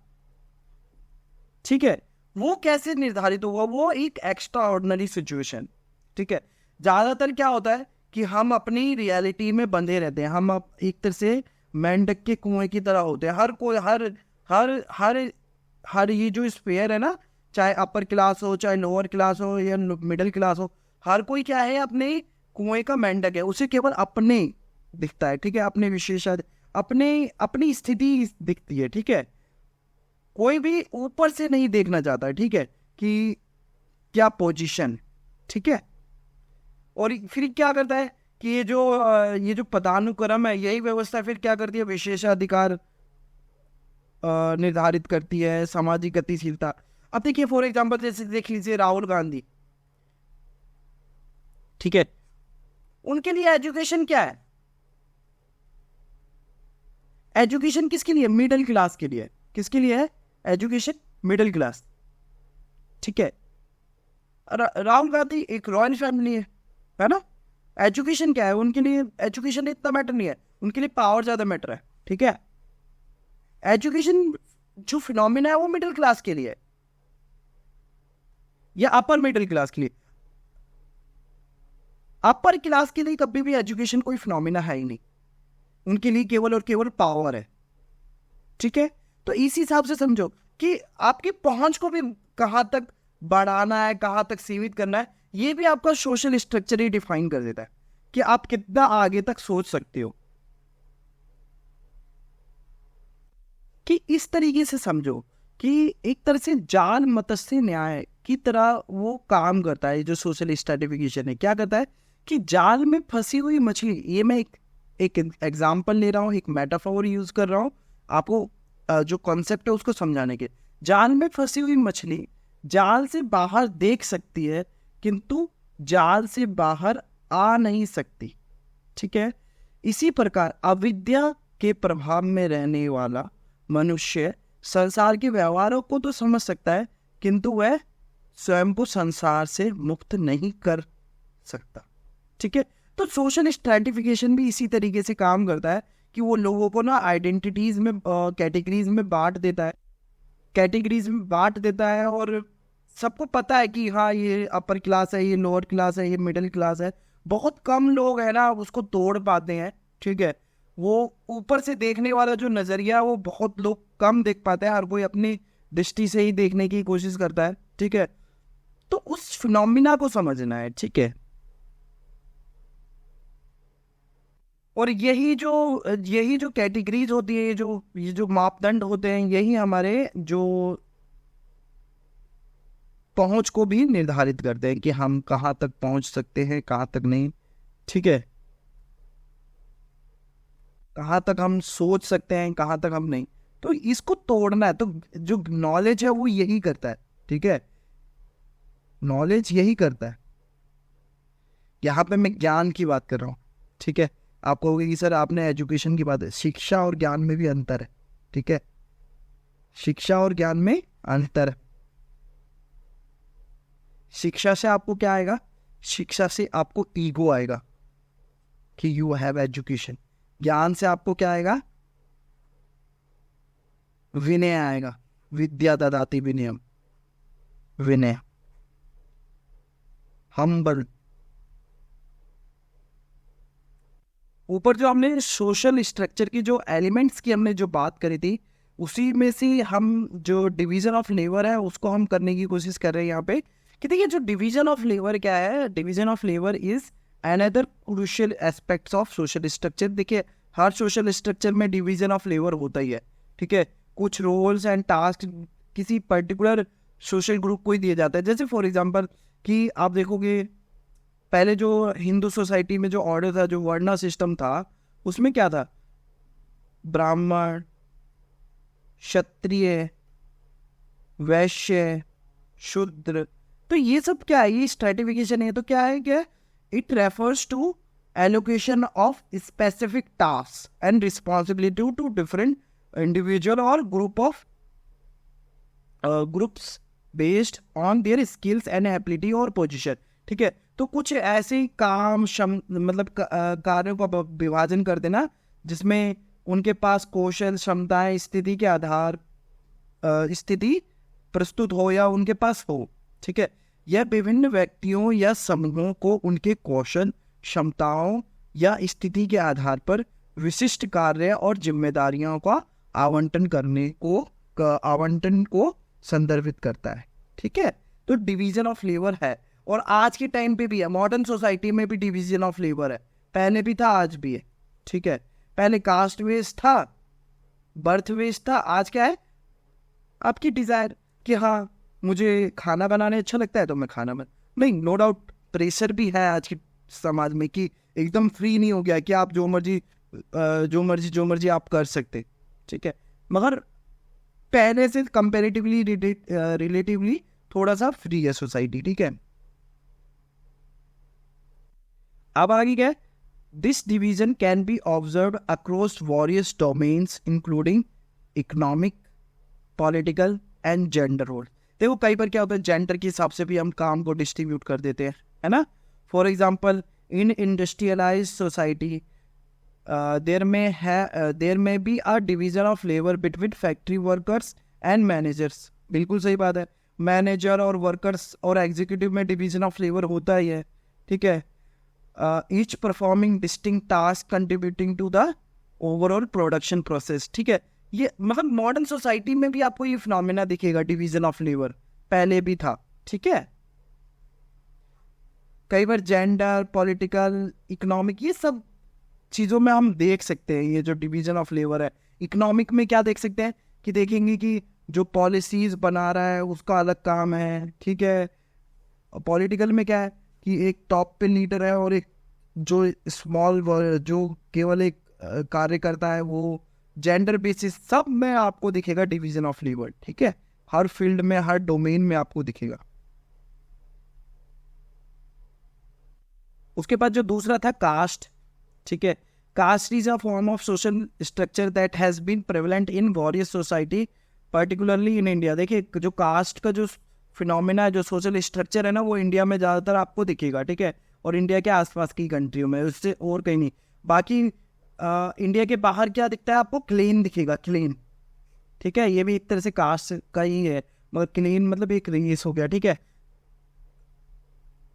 ठीक है, वो कैसे निर्धारित होगा, वो एक एक्स्ट्रा ऑर्डिनरी सिचुएशन। ठीक है, ज़्यादातर क्या होता है कि हम अपनी रियलिटी में बंधे रहते हैं, हम अब एक तरह से मेंढक के कुएं की तरह होते हैं। हर कोई, हर हर हर हर ये जो स्फीयर है ना, चाहे अपर क्लास हो, चाहे लोअर क्लास हो, या मिडिल क्लास हो, हर कोई क्या है, अपने कुएं का मेंढक है, उसे केवल अपने दिखता है। ठीक है, अपने विशेषता, अपनी स्थिति दिखती है। ठीक है, कोई भी ऊपर से नहीं देखना चाहता है, ठीक है, कि क्या पोजीशन। ठीक है, और फिर क्या करता है कि ये जो पदानुक्रम है, यही व्यवस्था फिर क्या करती है, विशेषाधिकार निर्धारित करती है, सामाजिक गतिशीलता। अब देखिए, फॉर एग्जांपल जैसे देख लीजिए राहुल गांधी, ठीक है, उनके लिए एजुकेशन क्या है, एजुकेशन किसके लिए, मिडिल क्लास के लिए। किसके लिए है एजुकेशन, मिडिल क्लास। ठीक है, राहुल गांधी एक रॉयल फैमिली है ना, एजुकेशन क्या है उनके लिए, एजुकेशन इतना मैटर नहीं है, उनके लिए पावर ज्यादा मैटर है। ठीक है, एजुकेशन जो फिनोमिना है वो मिडिल क्लास के लिए या अपर मिडिल क्लास के लिए। अपर क्लास के लिए कभी भी एजुकेशन कोई फिनोमिना है ही नहीं, उनके लिए केवल और केवल पावर है। ठीक है, तो इस हिसाब से समझो कि आपकी पहुंच को भी कहां तक बढ़ाना है, कहां तक सीमित करना है, ये भी आपका सोशल स्ट्रक्चर ही डिफाइन कर देता है कि आप कितना आगे तक सोच सकते हो। कि इस तरीके से समझो कि एक तरह से जाल मत्स्य न्याय की तरह वो काम करता है। जो सोशल स्ट्रैटिफिकेशन है, क्या करता है कि जाल में फंसी हुई मछली, ये मैं एक एग्जाम्पल ले रहा हूँ, एक मेटाफोर यूज कर रहा हूँ आपको जो कॉन्सेप्ट है उसको समझाने के। जाल में फंसी हुई मछली जाल से बाहर देख सकती है, किंतु जाल से बाहर आ नहीं सकती। ठीक है, इसी प्रकार अविद्या के प्रभाव में रहने वाला मनुष्य संसार के व्यवहारों को तो समझ सकता है, किंतु वह स्वयं को संसार से मुक्त नहीं कर सकता। ठीक है, तो सोशल स्ट्रैटिफिकेशन भी इसी तरीके से काम करता है कि वो लोगों को ना आइडेंटिटीज में कैटेगरीज में बांट देता है, और सबको पता है कि हाँ ये अपर क्लास है, ये लोअर क्लास है, ये मिडिल क्लास है। बहुत कम लोग है ना उसको तोड़ पाते हैं। ठीक है, वो ऊपर से देखने वाला जो नजरिया है वो बहुत लोग कम देख पाते हैं, हर कोई अपनी दृष्टि से ही देखने की कोशिश करता है। ठीक है, तो उस फिनोमिना को समझना है। ठीक है, और यही जो कैटेगरीज होती है, ये जो मापदंड होते हैं, यही हमारे जो पहुंच को भी निर्धारित करते हैं कि हम कहाँ तक पहुंच सकते हैं, कहाँ तक नहीं। ठीक है, कहाँ तक हम सोच सकते हैं, कहाँ तक हम नहीं। तो इसको तोड़ना है, तो जो नॉलेज है वो यही करता है। ठीक है, नॉलेज यही करता है। यहाँ पे मैं ज्ञान की बात कर रहा हूँ। ठीक है, आप कहोगे कि सर आपने एजुकेशन की बात है, शिक्षा और ज्ञान में भी अंतर है। ठीक है, शिक्षा और ज्ञान में अंतर है। शिक्षा से आपको क्या आएगा? शिक्षा से आपको ईगो आएगा कि यू हैव एजुकेशन। ज्ञान से आपको क्या आएगा? विनय आएगा। विद्या ददाति विनयम, विनय, हम्बल। ऊपर जो हमने सोशल स्ट्रक्चर की जो एलिमेंट्स की हमने जो बात करी थी, उसी में से हम जो डिवीजन ऑफ लेबर है उसको हम करने की कोशिश कर रहे हैं यहाँ पे। कि देखिए जो डिवीजन ऑफ लेबर क्या है, division of labour is another crucial aspects of social structure. देखिए हर सोशल स्ट्रक्चर में डिवीजन ऑफ लेबर होता ही है। ठीक है, कुछ रोल्स एंड टास्क किसी पर्टिकुलर सोशल ग्रुप को ही दिया जाता है। जैसे फॉर एग्जांपल कि आप देखोगे पहले जो हिंदू सोसाइटी में जो ऑर्डर था, जो वर्णा सिस्टम था, उसमें क्या था? ब्राह्मण, क्षत्रिय, वैश्य, शूद्र। तो ये सब क्या है? ये स्ट्रेटिफिकेशन है। तो क्या है? क्या it refers to allocation of specific task and responsibility to different individual और group of groups based on their skills and ability और पोजीशन। ठीक है, तो कुछ ऐसे काम मतलब कार्यों का विभाजन कर देना जिसमें उनके पास कौशल, क्षमताएं, स्थिति के आधार स्थिति प्रस्तुत हो या उनके पास हो। ठीक है, यह विभिन्न व्यक्तियों या समूहों को उनके कौशल, क्षमताओं या स्थिति के आधार पर विशिष्ट कार्य और जिम्मेदारियों का आवंटन को संदर्भित करता है। ठीक है, तो डिवीजन ऑफ लेबर है, और आज के टाइम पे भी है। मॉडर्न सोसाइटी में भी डिवीजन ऑफ लेबर है, पहले भी था, आज भी है। ठीक है, पहले कास्ट वेस था, बर्थ वेस था, आज क्या है? आपकी डिजायर कि हाँ मुझे खाना बनाने अच्छा लगता है तो मैं खाना नहीं, नो डाउट प्रेशर भी है आज के समाज में कि एकदम फ्री नहीं हो गया कि आप जो मर्जी आप कर सकते। ठीक है, मगर पहले से कंपैरेटिवली रिलेटिवली थोड़ा सा फ्री है सोसाइटी। ठीक है, अब आगे क्या है? This division can be observe across various domains including economic, political and gender role. देखो कई बार क्या होता है, जेंडर के हिसाब से भी हम काम को डिस्ट्रीब्यूट कर देते हैं, है ना। For example in industrialised society there may be a division of labour between factory workers and managers. बिल्कुल सही बात है, मैनेजर और वर्कर्स और एग्जीक्यूटिव में डिवीजन ऑफ लेबर होता ही है। ठीक है, each performing distinct task contributing to the overall production process. ठीक है, ये मतलब मॉडर्न सोसाइटी में भी आपको ये फिनोमेना दिखेगा, डिवीजन ऑफ लेबर पहले भी था। ठीक है, कई बार जेंडर, पॉलिटिकल, इकोनॉमिक, ये सब चीज़ों में हम देख सकते हैं ये जो डिवीजन ऑफ लेबर है। इकोनॉमिक में क्या देख सकते हैं कि देखेंगे कि जो पॉलिसीज बना रहा है उसका अलग काम है। ठीक है, पॉलिटिकल में क्या है कि एक टॉप पे लीडर है और एक जो स्मॉल, जो केवल एक कार्य करता है, वो जेंडर बेसिस सब में आपको दिखेगा डिवीजन ऑफ लेबर। ठीक है, हर फील्ड में, हर डोमेन में आपको दिखेगा। उसके बाद जो दूसरा था कास्ट। ठीक है, caste is a form of social structure that has been prevalent in various society particularly in India. देखिए जो कास्ट का जो फिनोमेना है, जो सोशल स्ट्रक्चर है ना, वो इंडिया में ज़्यादातर आपको दिखेगा, ठीक है, और इंडिया के आसपास की कंट्रियों में, उससे और कहीं नहीं। बाकी इंडिया के बाहर क्या दिखता है आपको? क्लीन दिखेगा, क्लीन, ठीक है, ये भी एक तरह से कास्ट का ही है, मगर क्लीन मतलब एक रेस हो गया, ठीक है।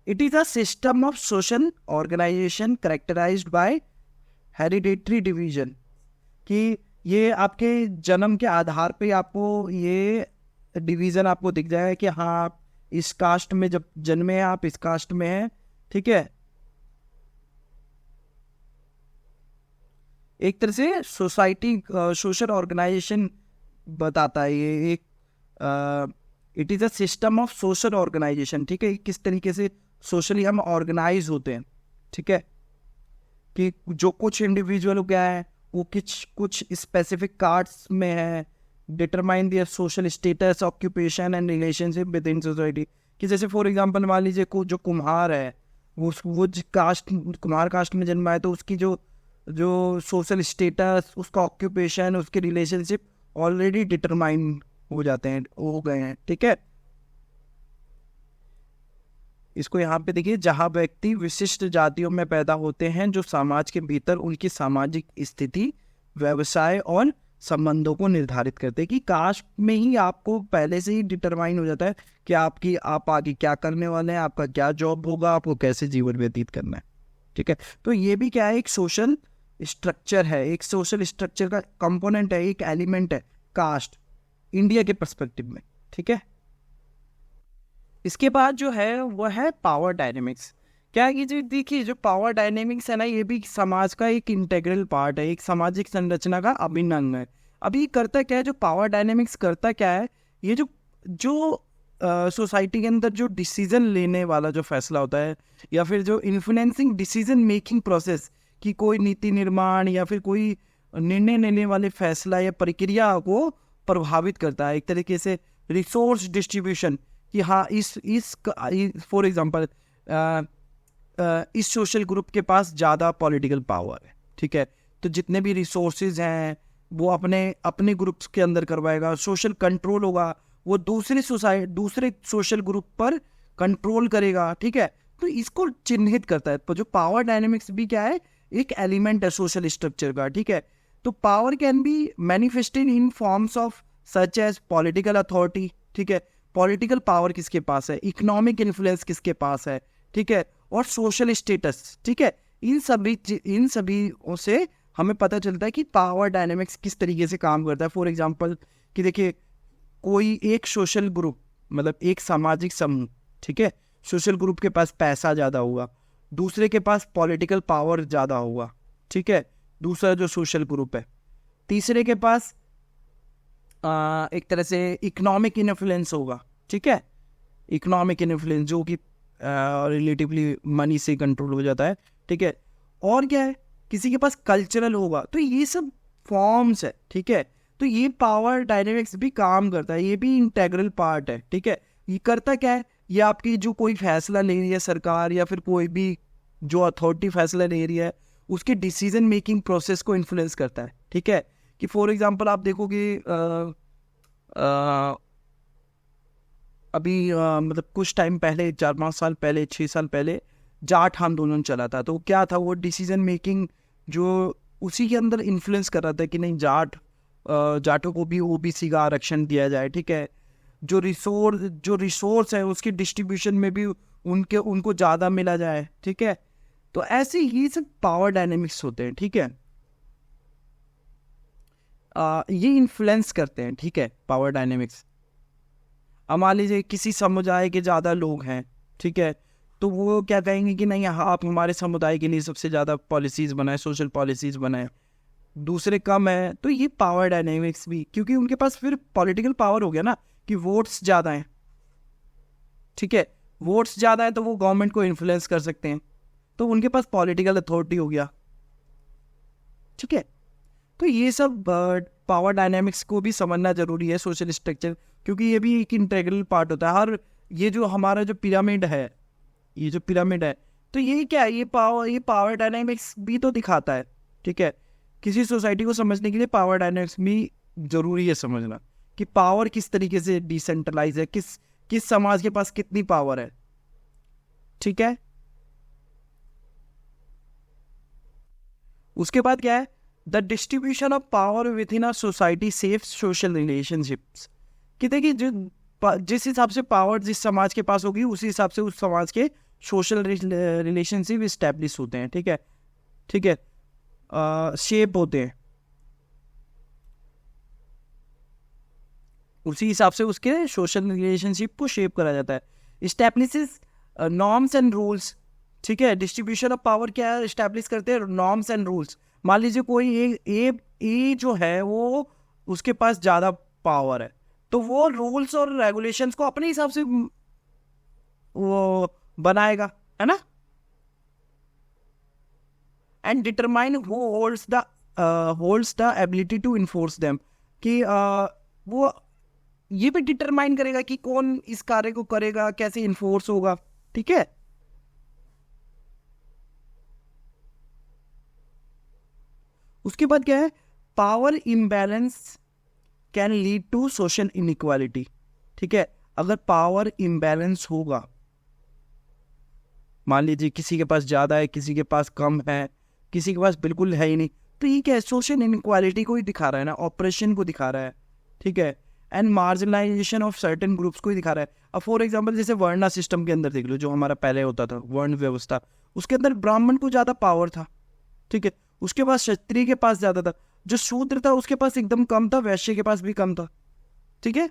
It is a system of social organisation characterised by hereditary division, कि ये आपके जन्म के आधार पे आपको ये डिवीज़न आपको दिख जाएगा कि हाँ आप इस कास्ट में जब जन्मे हैं, आप इस कास्ट में हैं, ठीक है। एक तरह से सोसाइटी सोशल ऑर्गेनाइजेशन बताता है ये एक, it is a system of social organisation, ठीक है, किस तरीके से सोशली हम ऑर्गेनाइज होते हैं, ठीक है, कि जो कुछ इंडिविजुअल क्या है वो कुछ स्पेसिफिक कास्ट में है, determine their social status, occupation and relationship within society. कि जैसे फॉर एग्जांपल मान लीजिए जो कुम्हार है, वो कास्ट, कुम्हार कास्ट में जन्मा है, तो उसकी जो जो सोशल स्टेटस, उसका ऑक्यूपेशन, उसके रिलेशनशिप ऑलरेडी डिटरमाइन हो जाते हैं, हो गए हैं, ठीक है। इसको यहाँ पे देखिए, जहाँ व्यक्ति विशिष्ट जातियों में पैदा होते हैं जो समाज के भीतर उनकी सामाजिक स्थिति, व्यवसाय और संबंधों को निर्धारित करते हैं, कि कास्ट में ही आपको पहले से ही डिटरमाइन हो जाता है कि आप आगे क्या करने वाले हैं, आपका क्या जॉब होगा, आपको कैसे जीवन व्यतीत करना है, ठीक है। तो ये भी क्या है, एक सोशल स्ट्रक्चर है, एक सोशल स्ट्रक्चर का कंपोनेंट है, एक एलिमेंट है कास्ट, इंडिया के पर्सपेक्टिव में, ठीक है। इसके बाद जो है वो है पावर डायनेमिक्स। क्या ये जो देखिए, जो पावर डायनेमिक्स है ना, ये भी समाज का एक इंटेग्रल पार्ट है, एक सामाजिक संरचना का अभिन्न अंग है। अभी करता क्या है, जो पावर डायनेमिक्स करता क्या है, ये जो जो सोसाइटी के अंदर जो डिसीजन लेने वाला जो फैसला होता है, या फिर जो इन्फ्लुएंसिंग डिसीजन मेकिंग प्रोसेस, कि कोई नीति निर्माण या फिर कोई निर्णय लेने वाले फैसला या प्रक्रिया को प्रभावित करता है। एक तरीके से रिसोर्स डिस्ट्रीब्यूशन, कि हाँ इस फॉर एग्जांपल इस सोशल ग्रुप के पास ज़्यादा पॉलिटिकल पावर है, ठीक है, तो जितने भी रिसोर्सेज हैं वो अपने ग्रुप्स के अंदर करवाएगा, सोशल कंट्रोल होगा, वो दूसरे सोशल ग्रुप पर कंट्रोल करेगा, ठीक है। तो इसको चिन्हित करता है। तो जो पावर डायनेमिक्स भी क्या है, एक एलिमेंट है सोशल स्ट्रक्चर का, ठीक है। तो power can be manifested in forms of such as political authority, ठीक है, पॉलिटिकल पावर किसके पास है, इकोनॉमिक इन्फ्लुएंस किसके पास है, ठीक है, और सोशल स्टेटस, ठीक है। इन सभी से हमें पता चलता है कि पावर डायनेमिक्स किस तरीके से काम करता है। फॉर एग्जांपल कि देखिए, कोई एक सोशल ग्रुप, मतलब एक सामाजिक समूह, ठीक है, सोशल ग्रुप के पास पैसा ज़्यादा होगा, दूसरे के पास पॉलिटिकल पावर ज़्यादा होगा, ठीक है, दूसरा जो सोशल ग्रुप है, तीसरे के पास एक तरह से इकोनॉमिक इन्फ्लुएंस होगा, ठीक है, इकोनॉमिक इन्फ्लुएंस जो कि रिलेटिवली मनी से कंट्रोल हो जाता है, ठीक है। और क्या है, किसी के पास कल्चरल होगा। तो ये सब फॉर्म्स है, ठीक है। तो ये पावर डायनेमिक्स भी काम करता है, ये भी इंटेग्रल पार्ट है, ठीक है। ये करता क्या है, ये आपकी जो कोई फैसला ले रही है सरकार, या फिर कोई भी जो अथॉरिटी फैसला ले रही है, उसके डिसीजन मेकिंग प्रोसेस को इन्फ्लुएंस करता है, ठीक है। कि फॉर एग्जांपल आप देखोगे अभी मतलब कुछ टाइम पहले, 4-5 साल पहले, 6 साल पहले जाट आंदोलन चला था। तो क्या था, वो डिसीजन मेकिंग जो उसी के अंदर इन्फ्लुएंस कर रहा था कि नहीं, जाटों को भी ओबीसी का आरक्षण दिया जाए, ठीक है। जो रिसोर्स है उसकी डिस्ट्रीब्यूशन में भी उनको ज़्यादा मिला जाए, ठीक है। तो ऐसे ही सब पावर डायनेमिक्स होते हैं, ठीक है। ये इन्फ्लुएंस करते हैं, ठीक है, पावर डायनेमिक्स। अब मान लीजिए किसी समुदाय के ज़्यादा लोग हैं, ठीक है, तो वो क्या कहेंगे कि नहीं, आप हमारे समुदाय के लिए सबसे ज़्यादा पॉलिसीज़ बनाए, सोशल पॉलिसीज़ बनाए, दूसरे कम है। तो ये पावर डायनेमिक्स भी, क्योंकि उनके पास फिर पॉलिटिकल पावर हो गया ना, कि वोट्स ज़्यादा हैं, ठीक है, वोट्स ज़्यादा है तो वो गवर्नमेंट को इन्फ्लुएंस कर सकते हैं, तो उनके पास पॉलिटिकल अथॉरिटी हो गया, ठीक है। तो ये सब पावर डायनेमिक्स को भी समझना जरूरी है, सोशल स्ट्रक्चर, क्योंकि ये भी एक इंटेग्रल पार्ट होता है। हर ये जो हमारा जो पिरामिड है, ये जो पिरामिड है, तो ये क्या है, ये पावर डायनेमिक्स भी तो दिखाता है, ठीक है। किसी सोसाइटी को समझने के लिए पावर डायनेमिक्स भी जरूरी है समझना, कि पावर किस तरीके से डिसेंट्रलाइज है, किस किस समाज के पास कितनी पावर है। ठीक है, उसके बाद क्या है, the distribution of power with in a society saves social relationships. कि देखिए जिस हिसाब से पावर जिस समाज के पास होगी उसी हिसाब से उस समाज के सोशल रिलेशनशिप इस्टेब्लिश होते हैं। ठीक है, ठीक है, शेप होते हैं, उसी हिसाब से उसके सोशल रिलेशनशिप को शेप करा जाता है। Establishes norms and rules. ठीक है, डिस्ट्रीब्यूशन ऑफ पावर क्या है, इस्टेब्लिश करते हैं नॉर्म्स एंड रूल्स। मान लीजिए कोई ए जो है वो उसके पास ज़्यादा पावर है, तो वो रूल्स और रेगुलेशंस को अपने हिसाब से वो बनाएगा, है ना। And determine who holds the ability to enforce them. कि वो ये भी डिटरमाइन करेगा कि कौन इस कार्य को करेगा, कैसे इन्फोर्स होगा। ठीक है, उसके बाद क्या है, power imbalance can lead to social inequality. ठीक है, अगर पावर इम्बैलेंस होगा, मान लीजिए किसी के पास ज़्यादा है, किसी के पास कम है, किसी के पास बिल्कुल है ही नहीं, तो ये क्या है, सोशल इनइक्वालिटी को ही दिखा रहा है ना, ऑपरेशन को दिखा रहा है। ठीक है, and marginalisation of certain groups को ही दिखा रहा है। अब फॉर एग्जांपल जैसे वर्णा सिस्टम के अंदर देख लो, जो हमारा पहले होता था वर्ण व्यवस्था, उसके अंदर ब्राह्मण को ज़्यादा पावर था। ठीक है, उसके पास क्षत्रिय के पास ज़्यादा था, जो शूद्र था उसके पास एकदम कम था, वैश्य के पास भी कम था। ठीक है,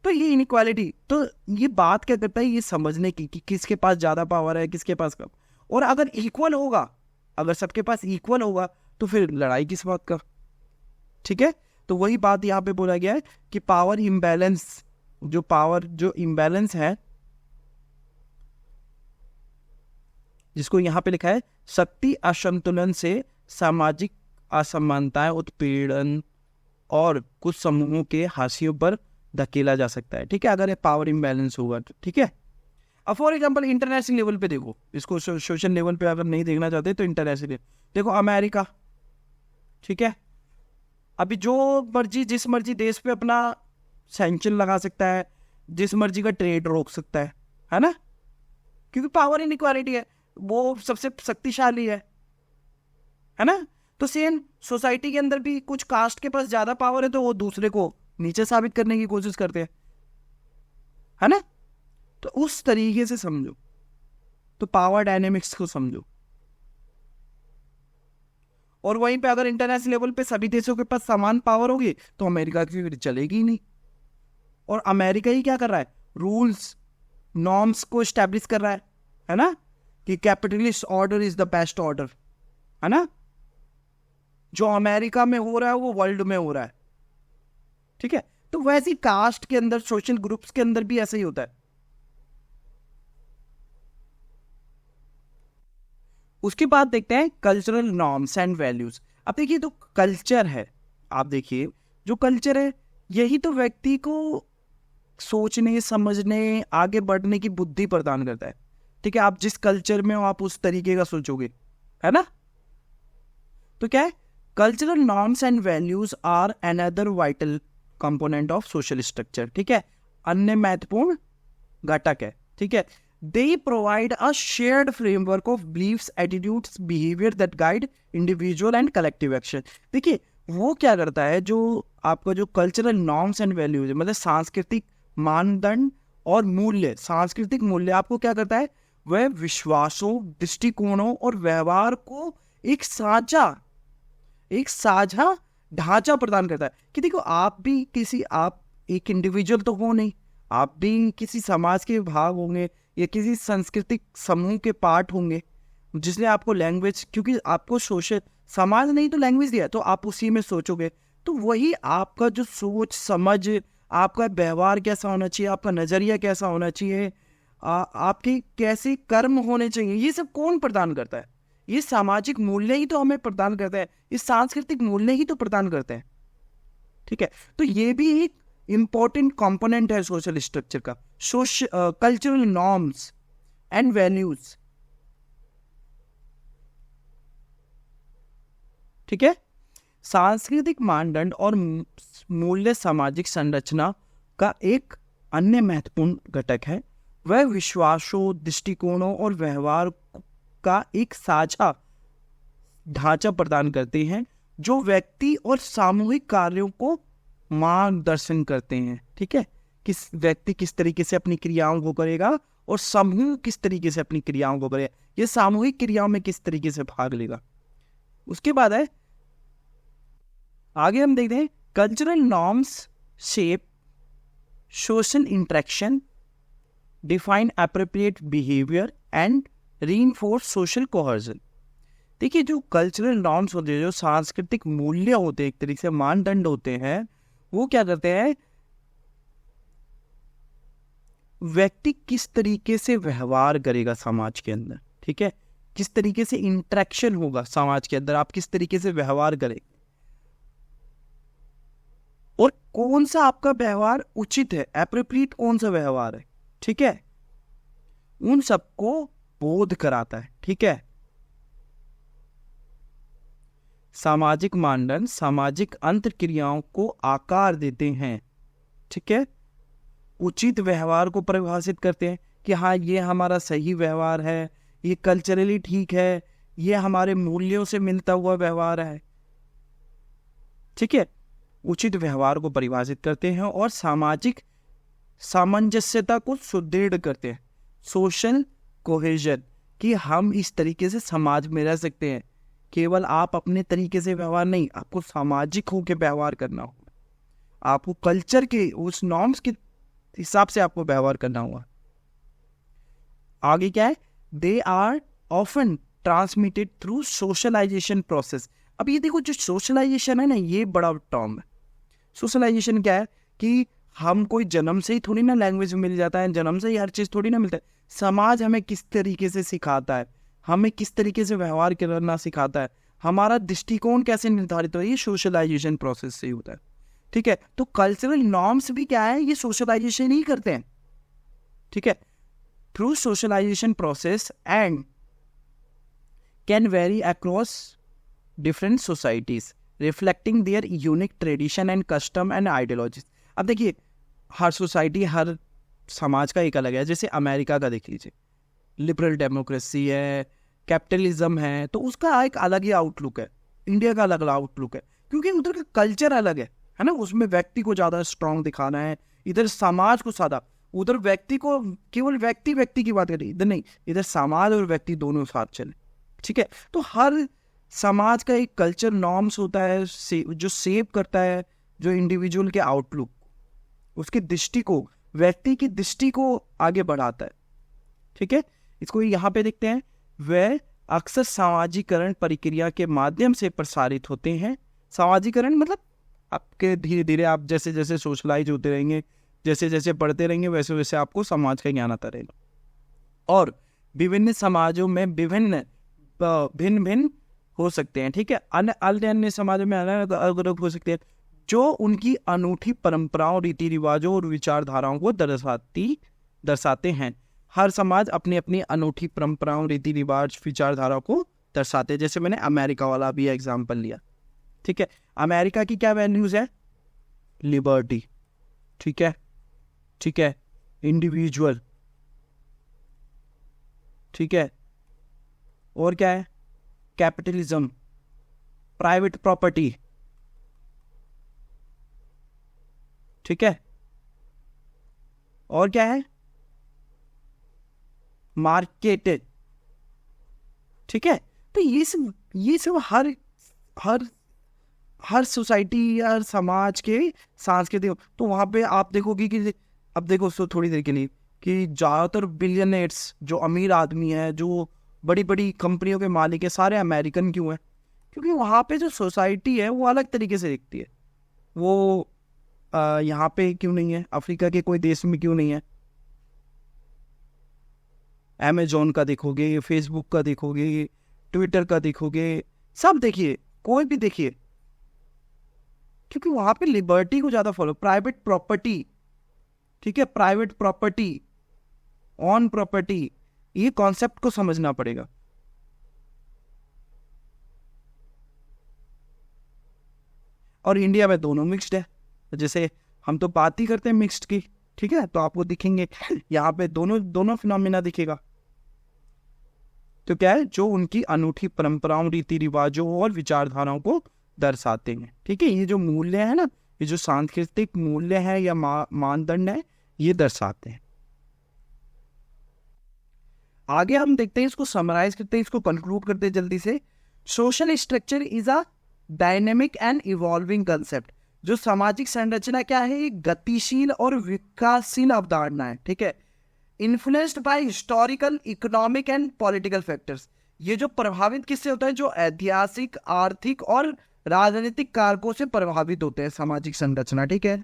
तो ये इनइक्वालिटी, तो ये बात क्या करता है, ये समझने की कि किसके पास ज़्यादा पावर है, किसके पास कम। और अगर इक्वल होगा, अगर सबके पास इक्वल होगा, तो फिर लड़ाई किस बात का। ठीक है, तो वही बात यहाँ पे बोला गया है कि पावर इम्बैलेंस, जो इम्बैलेंस है, जिसको यहाँ पे लिखा है, शक्ति असंतुलन से सामाजिक असमानताएं, उत्पीड़न और कुछ समूहों के हाशियों पर धकेला जा सकता है। ठीक है, अगर ये पावर इम्बैलेंस होगा तो। ठीक है, अब फॉर एग्जांपल इंटरनेशनल लेवल पे देखो, इसको सोशल लेवल पे अगर नहीं देखना चाहते तो इंटरनेशनल देखो, अमेरिका। ठीक है, अभी जो मर्जी जिस मर्जी देश पे अपना सैंक्शन लगा सकता है, जिस मर्जी का ट्रेड रोक सकता है ना, क्योंकि पावर इनइक्वालिटी है, वो सबसे शक्तिशाली है ना। तो सेम सोसाइटी के अंदर भी कुछ कास्ट के पास ज्यादा पावर है, तो वो दूसरे को नीचे साबित करने की कोशिश करते हैं, है ना। तो उस तरीके से समझो, तो पावर डायनेमिक्स को समझो। और वहीं पे अगर इंटरनेशनल लेवल पे सभी देशों के पास समान पावर होगी, तो अमेरिका की फिर चलेगी ही नहीं। और अमेरिका ही क्या कर रहा है, रूल्स नॉर्म्स को स्टैब्लिश कर रहा है ना, कि capitalist order is the best order, है ना। जो अमेरिका में हो रहा है वो वर्ल्ड में हो रहा है। ठीक है, तो वैसे ही कास्ट के अंदर, सोशल ग्रुप्स के अंदर भी ऐसा ही होता है। उसके बाद देखते हैं कल्चरल नॉर्म्स एंड वैल्यूज। अब देखिए, तो कल्चर है, आप देखिए जो कल्चर है, यही तो व्यक्ति को सोचने, समझने, आगे बढ़ने की बुद्धि प्रदान करता है। ठीक है, आप जिस कल्चर में हो आप उस तरीके का सोचोगे, है ना। तो क्या है, cultural norms and values are another vital component of social structure. ठीक है, अन्य महत्वपूर्ण घटक है। ठीक है, they provide a shared framework of beliefs, attitudes, behavior that guide individual and collective action। देखिए, वो क्या करता है, जो आपका जो कल्चरल नॉर्म्स एंड वैल्यूज है, मतलब सांस्कृतिक मानदंड और मूल्य, सांस्कृतिक मूल्य आपको क्या करता है, वह विश्वासों, दृष्टिकोणों और व्यवहार को एक साझा ढांचा प्रदान करता है। कि देखो, आप एक इंडिविजुअल तो हो नहीं, आप भी किसी समाज के भाग होंगे या किसी सांस्कृतिक समूह के पार्ट होंगे, जिसने आपको लैंग्वेज, क्योंकि आपको सोशल समाज नहीं तो लैंग्वेज दिया, तो आप उसी में सोचोगे। तो वही आपका जो सोच समझ, आपका व्यवहार कैसा होना चाहिए, आपका नज़रिया कैसा होना चाहिए, आपके कैसे कर्म होने चाहिए, ये सब कौन प्रदान करता है, ये सामाजिक मूल्य ही तो हमें प्रदान करता है, ये सांस्कृतिक मूल्य ही तो प्रदान करते हैं। ठीक है, तो ये भी एक इंपॉर्टेंट कंपोनेंट है सोशल स्ट्रक्चर का, कल्चरल नॉर्म्स एंड वैल्यूज। ठीक है, सांस्कृतिक मानदंड और मूल्य सामाजिक संरचना का एक अन्य महत्वपूर्ण घटक है। वह विश्वासों, दृष्टिकोणों और व्यवहार का एक साझा ढांचा प्रदान करते हैं जो व्यक्ति और सामूहिक कार्यों को मार्गदर्शन करते हैं। ठीक है, किस व्यक्ति किस तरीके से अपनी क्रियाओं को करेगा और समूह किस तरीके से अपनी क्रियाओं को करेगा, ये सामूहिक क्रियाओं में किस तरीके से भाग लेगा। उसके बाद है आगे हम देखते हैं cultural norms shape social interaction, define appropriate behaviour and reinforce social cohesion. देखिए, जो कल्चरल नॉर्म्स होते हैं, जो सांस्कृतिक मूल्य होते हैं, एक तरीके से मानदंड होते हैं, वो क्या करते हैं, व्यक्ति किस तरीके से व्यवहार करेगा समाज के अंदर। ठीक है, किस तरीके से इंटरेक्शन होगा समाज के अंदर, आप किस तरीके से व्यवहार करें और कौन सा आपका व्यवहार उचित है, एप्रोप्रिएट कौन सा व्यवहार है। ठीक है, उन सबको बोध कराता है। ठीक है, सामाजिक मानदंड सामाजिक अंतर्क्रियाओं को आकार देते हैं। ठीक है, उचित व्यवहार को परिभाषित करते हैं कि हाँ, ये हमारा सही व्यवहार है, ये कल्चरली ठीक है, ये हमारे मूल्यों से मिलता हुआ व्यवहार है। ठीक है, उचित व्यवहार को परिभाषित करते हैं और सामाजिक सामंजस्यता को सुदृढ़ करते हैं, सोशल कोहेजन, कि हम इस तरीके से समाज में रह सकते हैं। केवल आप अपने तरीके से व्यवहार नहीं, आपको सामाजिक होकर व्यवहार करना होगा, आपको कल्चर के उस नॉर्म्स के हिसाब से आपको व्यवहार करना होगा। आगे क्या है, they are often transmitted through socialisation process. अब ये देखो, जो सोशलाइजेशन है ना, ये बड़ा टर्म है। सोशलाइजेशन क्या है कि हम कोई जन्म से ही थोड़ी ना लैंग्वेज मिल जाता है, जन्म से ही हर चीज़ थोड़ी ना मिलता है। समाज हमें किस तरीके से सिखाता है, हमें किस तरीके से व्यवहार करना सिखाता है, हमारा दृष्टिकोण कैसे निर्धारित हो, ये सोशलाइजेशन प्रोसेस से ही होता है। ठीक है, तो कल्चरल नॉर्म्स भी क्या है, ये सोशलाइजेशन ही करते हैं। ठीक है, through socialisation process and can vary across different societies reflecting their unique tradition and custom and ideologies. अब देखिए, हर सोसाइटी हर समाज का एक अलग है। जैसे अमेरिका का देख लीजिए, लिबरल डेमोक्रेसी है, कैपिटलिज्म है, तो उसका एक अलग ही आउटलुक है। इंडिया का अलग अलग आउटलुक है, क्योंकि उधर का कल्चर अलग है ना। उसमें व्यक्ति को ज़्यादा स्ट्रांग दिखाना है, इधर समाज को सादा, उधर व्यक्ति को केवल व्यक्ति की बात करें, इधर नहीं, इधर समाज और व्यक्ति दोनों साथ चले। ठीक है, तो हर समाज का एक कल्चर नॉर्म्स होता है जो सेव करता है जो इंडिविजुअल के आउटलुक, उसकी दृष्टि को, व्यक्ति की दृष्टि को आगे बढ़ाता है। ठीक है, इसको यहाँ पे देखते हैं, वह अक्सर सामाजिकरण प्रक्रिया के माध्यम से प्रसारित होते हैं। सामाजिकरण मतलब आपके धीरे धीरे आप जैसे जैसे सोशलाइज होते रहेंगे, जैसे जैसे पढ़ते रहेंगे, वैसे वैसे आपको समाज का ज्ञान आता रहेगा। और विभिन्न समाजों में भिन्न भिन्न हो सकते हैं। ठीक है, अन्य समाजों में अलग अलग हो सकते हैं, जो उनकी अनूठी परंपराओं, रीति रिवाजों और विचारधाराओं को दर्शाते हैं। हर समाज अपनी अपनी अनूठी परंपराओं, रीति रिवाज, विचारधारा को दर्शाते हैं। जैसे मैंने अमेरिका वाला भी एग्जाम्पल लिया। ठीक है, अमेरिका की क्या वैल्यूज है, लिबर्टी। ठीक है, ठीक है, इंडिविजुअल। ठीक है, और क्या है, कैपिटलिज्म, प्राइवेट प्रॉपर्टी। ठीक है, और क्या है, मार्केटेड। ठीक है, तो ये सब हर सोसाइटी या समाज के सांस्कृतिक, तो वहां पे आप देखोगे कि अब देखो सो थोड़ी देर के लिए कि ज़्यादातर बिलियनर्स, जो अमीर आदमी है, जो बड़ी बड़ी कंपनियों के मालिक है, सारे अमेरिकन क्यों हैं? क्योंकि वहाँ पे जो सोसाइटी है वो अलग तरीके से दिखती है। वो यहाँ पे क्यों नहीं है, अफ्रीका के कोई देश में क्यों नहीं है? अमेजोन का देखोगे, फेसबुक का देखोगे, ट्विटर का देखोगे, सब देखिए, कोई भी देखिए, क्योंकि वहाँ पे लिबर्टी को ज़्यादा फॉलो, प्राइवेट प्रॉपर्टी। ठीक है, प्राइवेट प्रॉपर्टी, ऑन प्रॉपर्टी, ये कॉन्सेप्ट को समझना पड़ेगा। और इंडिया में दोनों मिक्स्ड है। जैसे हम तो बात ही करते हैं मिक्स्ड की, ठीक है, तो आपको दिखेंगे यहाँ पे दोनों फिनोमिना दिखेगा। तो क्या है, जो उनकी अनूठी परंपराओं, रीति रिवाजों और विचारधाराओं को दर्शाते हैं, ठीक है। ये जो मूल्य है ना, ये जो सांस्कृतिक मूल्य है या मानदंड है, ये दर्शाते हैं। आगे हम देखते हैं, इसको समराइज करते हैं, इसको कंक्लूड करते हैं जल्दी से। Social structure is a dynamic and evolving concept. जो सामाजिक संरचना क्या है, एक गतिशील और विकासशील अवधारणा है, ठीक है। Influenced by historical, economic and political factors. ये जो प्रभावित किससे होता है, जो ऐतिहासिक, आर्थिक और राजनीतिक कारकों से प्रभावित होते हैं सामाजिक संरचना, ठीक है।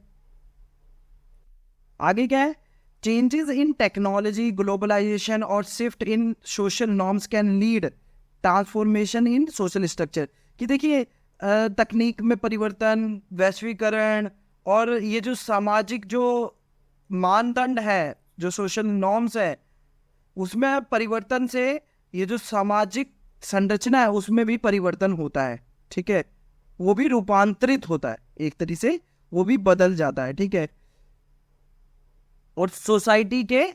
आगे क्या है, चेंजेस इन टेक्नोलॉजी, ग्लोबलाइजेशन और shift in social norms can lead transformation in social structure. कि देखिए तकनीक में परिवर्तन, वैश्वीकरण और ये जो सामाजिक जो मानदंड है, जो सोशल नॉर्म्स है, उसमें परिवर्तन से ये जो सामाजिक संरचना है उसमें भी परिवर्तन होता है, ठीक है। वो भी रूपांतरित होता है, एक तरीके से वो भी बदल जाता है, ठीक है। और सोसाइटी के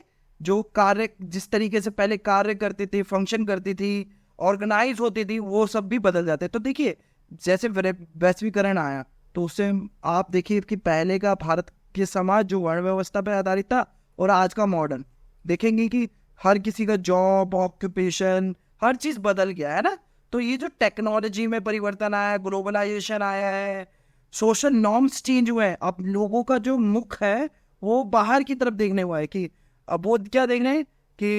जो कार्य, जिस तरीके से पहले कार्य करती थी, फंक्शन करती थी, ऑर्गेनाइज होती थी, वो सब भी बदल जाते हैं। तो देखिए जैसे वैश्वीकरण आया तो उससे आप देखिए कि पहले का भारत के समाज जो वर्ण व्यवस्था पर आधारित था और आज का मॉडर्न देखेंगे कि हर किसी का जॉब, ऑक्यूपेशन, हर चीज़ बदल गया है ना। तो ये जो टेक्नोलॉजी में परिवर्तन आया है, ग्लोबलाइजेशन आया है, सोशल नॉर्म्स चेंज हुए हैं। अब लोगों का जो मुख है वो बाहर की तरफ देखने हुआ है कि अब वो क्या देख रहे हैं कि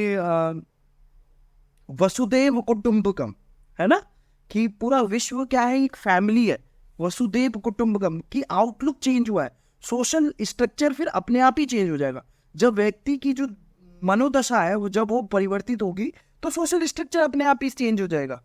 वसुदेव कुटुंबकम, है ना, कि पूरा विश्व क्या है, एक फैमिली है, वसुदेव कुटुंबकम की आउटलुक चेंज हुआ है। सोशल स्ट्रक्चर फिर अपने आप ही चेंज हो जाएगा। जब व्यक्ति की जो मनोदशा है वो जब वो परिवर्तित होगी तो सोशल स्ट्रक्चर अपने आप ही चेंज हो जाएगा।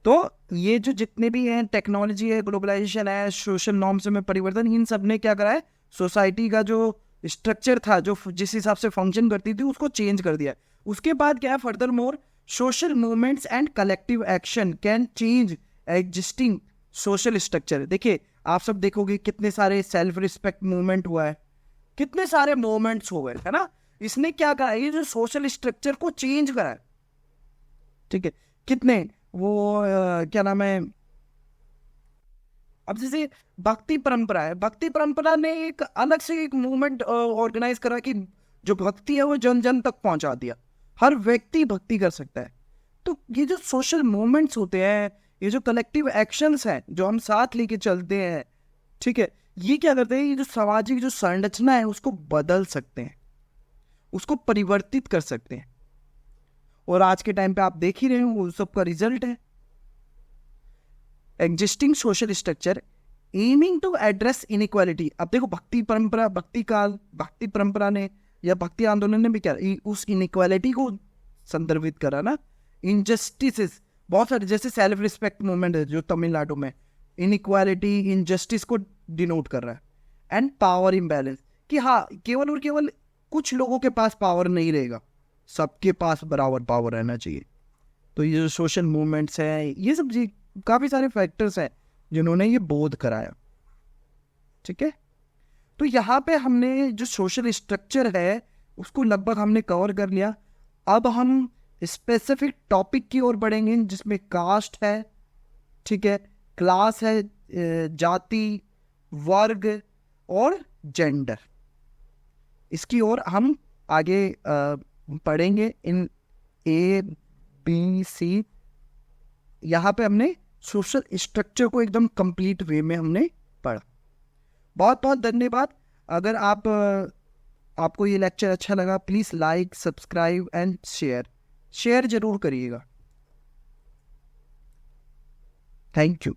तो ये जो जितने भी हैं, टेक्नोलॉजी है, ग्लोबलाइजेशन है, सोशल नॉर्म्स में परिवर्तन, इन सब ने क्या करा है, सोसाइटी का जो स्ट्रक्चर था, जो जिस हिसाब से फंक्शन करती थी, उसको चेंज कर दिया। उसके बाद क्या है, further more social movements and collective action can change existing social structure. देखिए आप सब देखोगे कितने सारे सेल्फ रिस्पेक्ट मूवमेंट हुआ है, कितने सारे मूवमेंट्स हो गए, है ना। इसने क्या करा, ये जो सोशल स्ट्रक्चर को चेंज करा है, ठीक है। कितने वो क्या नाम है, अब जैसे भक्ति परंपरा है, भक्ति परंपरा ने एक अलग से एक मूवमेंट ऑर्गेनाइज करा कि जो भक्ति है वो जन जन तक पहुंचा दिया, हर व्यक्ति भक्ति कर सकता है। तो ये जो सोशल मूवमेंट्स होते हैं, ये जो कलेक्टिव एक्शंस हैं जो हम साथ लेके चलते हैं, ठीक है, ये क्या करते हैं, ये जो सामाजिक जो संरचना है उसको बदल सकते हैं, उसको परिवर्तित कर सकते हैं। और आज के टाइम पे आप देख ही रहे हो वो सबका रिजल्ट है। Existing social structure aiming to address inequality. अब देखो भक्ति परंपरा, भक्ति काल, भक्ति परंपरा ने या भक्ति आंदोलन ने भी क्या उस इनइक्वालिटी को संदर्भित करा ना। इनजस्टिसेस बहुत सारे, जैसे सेल्फ रिस्पेक्ट मूवमेंट है जो तमिलनाडु में इनइक्वालिटी, इनजस्टिस को डिनोट कर रहा है। एंड पावर इम्बैलेंस, कि हाँ केवल और केवल कुछ लोगों के पास पावर नहीं रहेगा, सबके पास बराबर पावर रहना चाहिए। तो ये जो सोशल मूवमेंट्स हैं, ये सब जी काफ़ी सारे फैक्टर्स हैं जिन्होंने ये बोध कराया, ठीक है। तो यहाँ पे हमने जो सोशल स्ट्रक्चर है उसको लगभग हमने कवर कर लिया। अब हम स्पेसिफिक टॉपिक की ओर बढ़ेंगे जिसमें कास्ट है, ठीक है, क्लास है, जाति, वर्ग और जेंडर, इसकी ओर हम आगे पढ़ेंगे इन ए बी सी। यहाँ पे हमने सोशल स्ट्रक्चर को एकदम कंप्लीट वे में हमने पढ़ा। बहुत बहुत धन्यवाद। अगर आपको ये लेक्चर अच्छा लगा, please like, subscribe and share जरूर करिएगा। Thank you.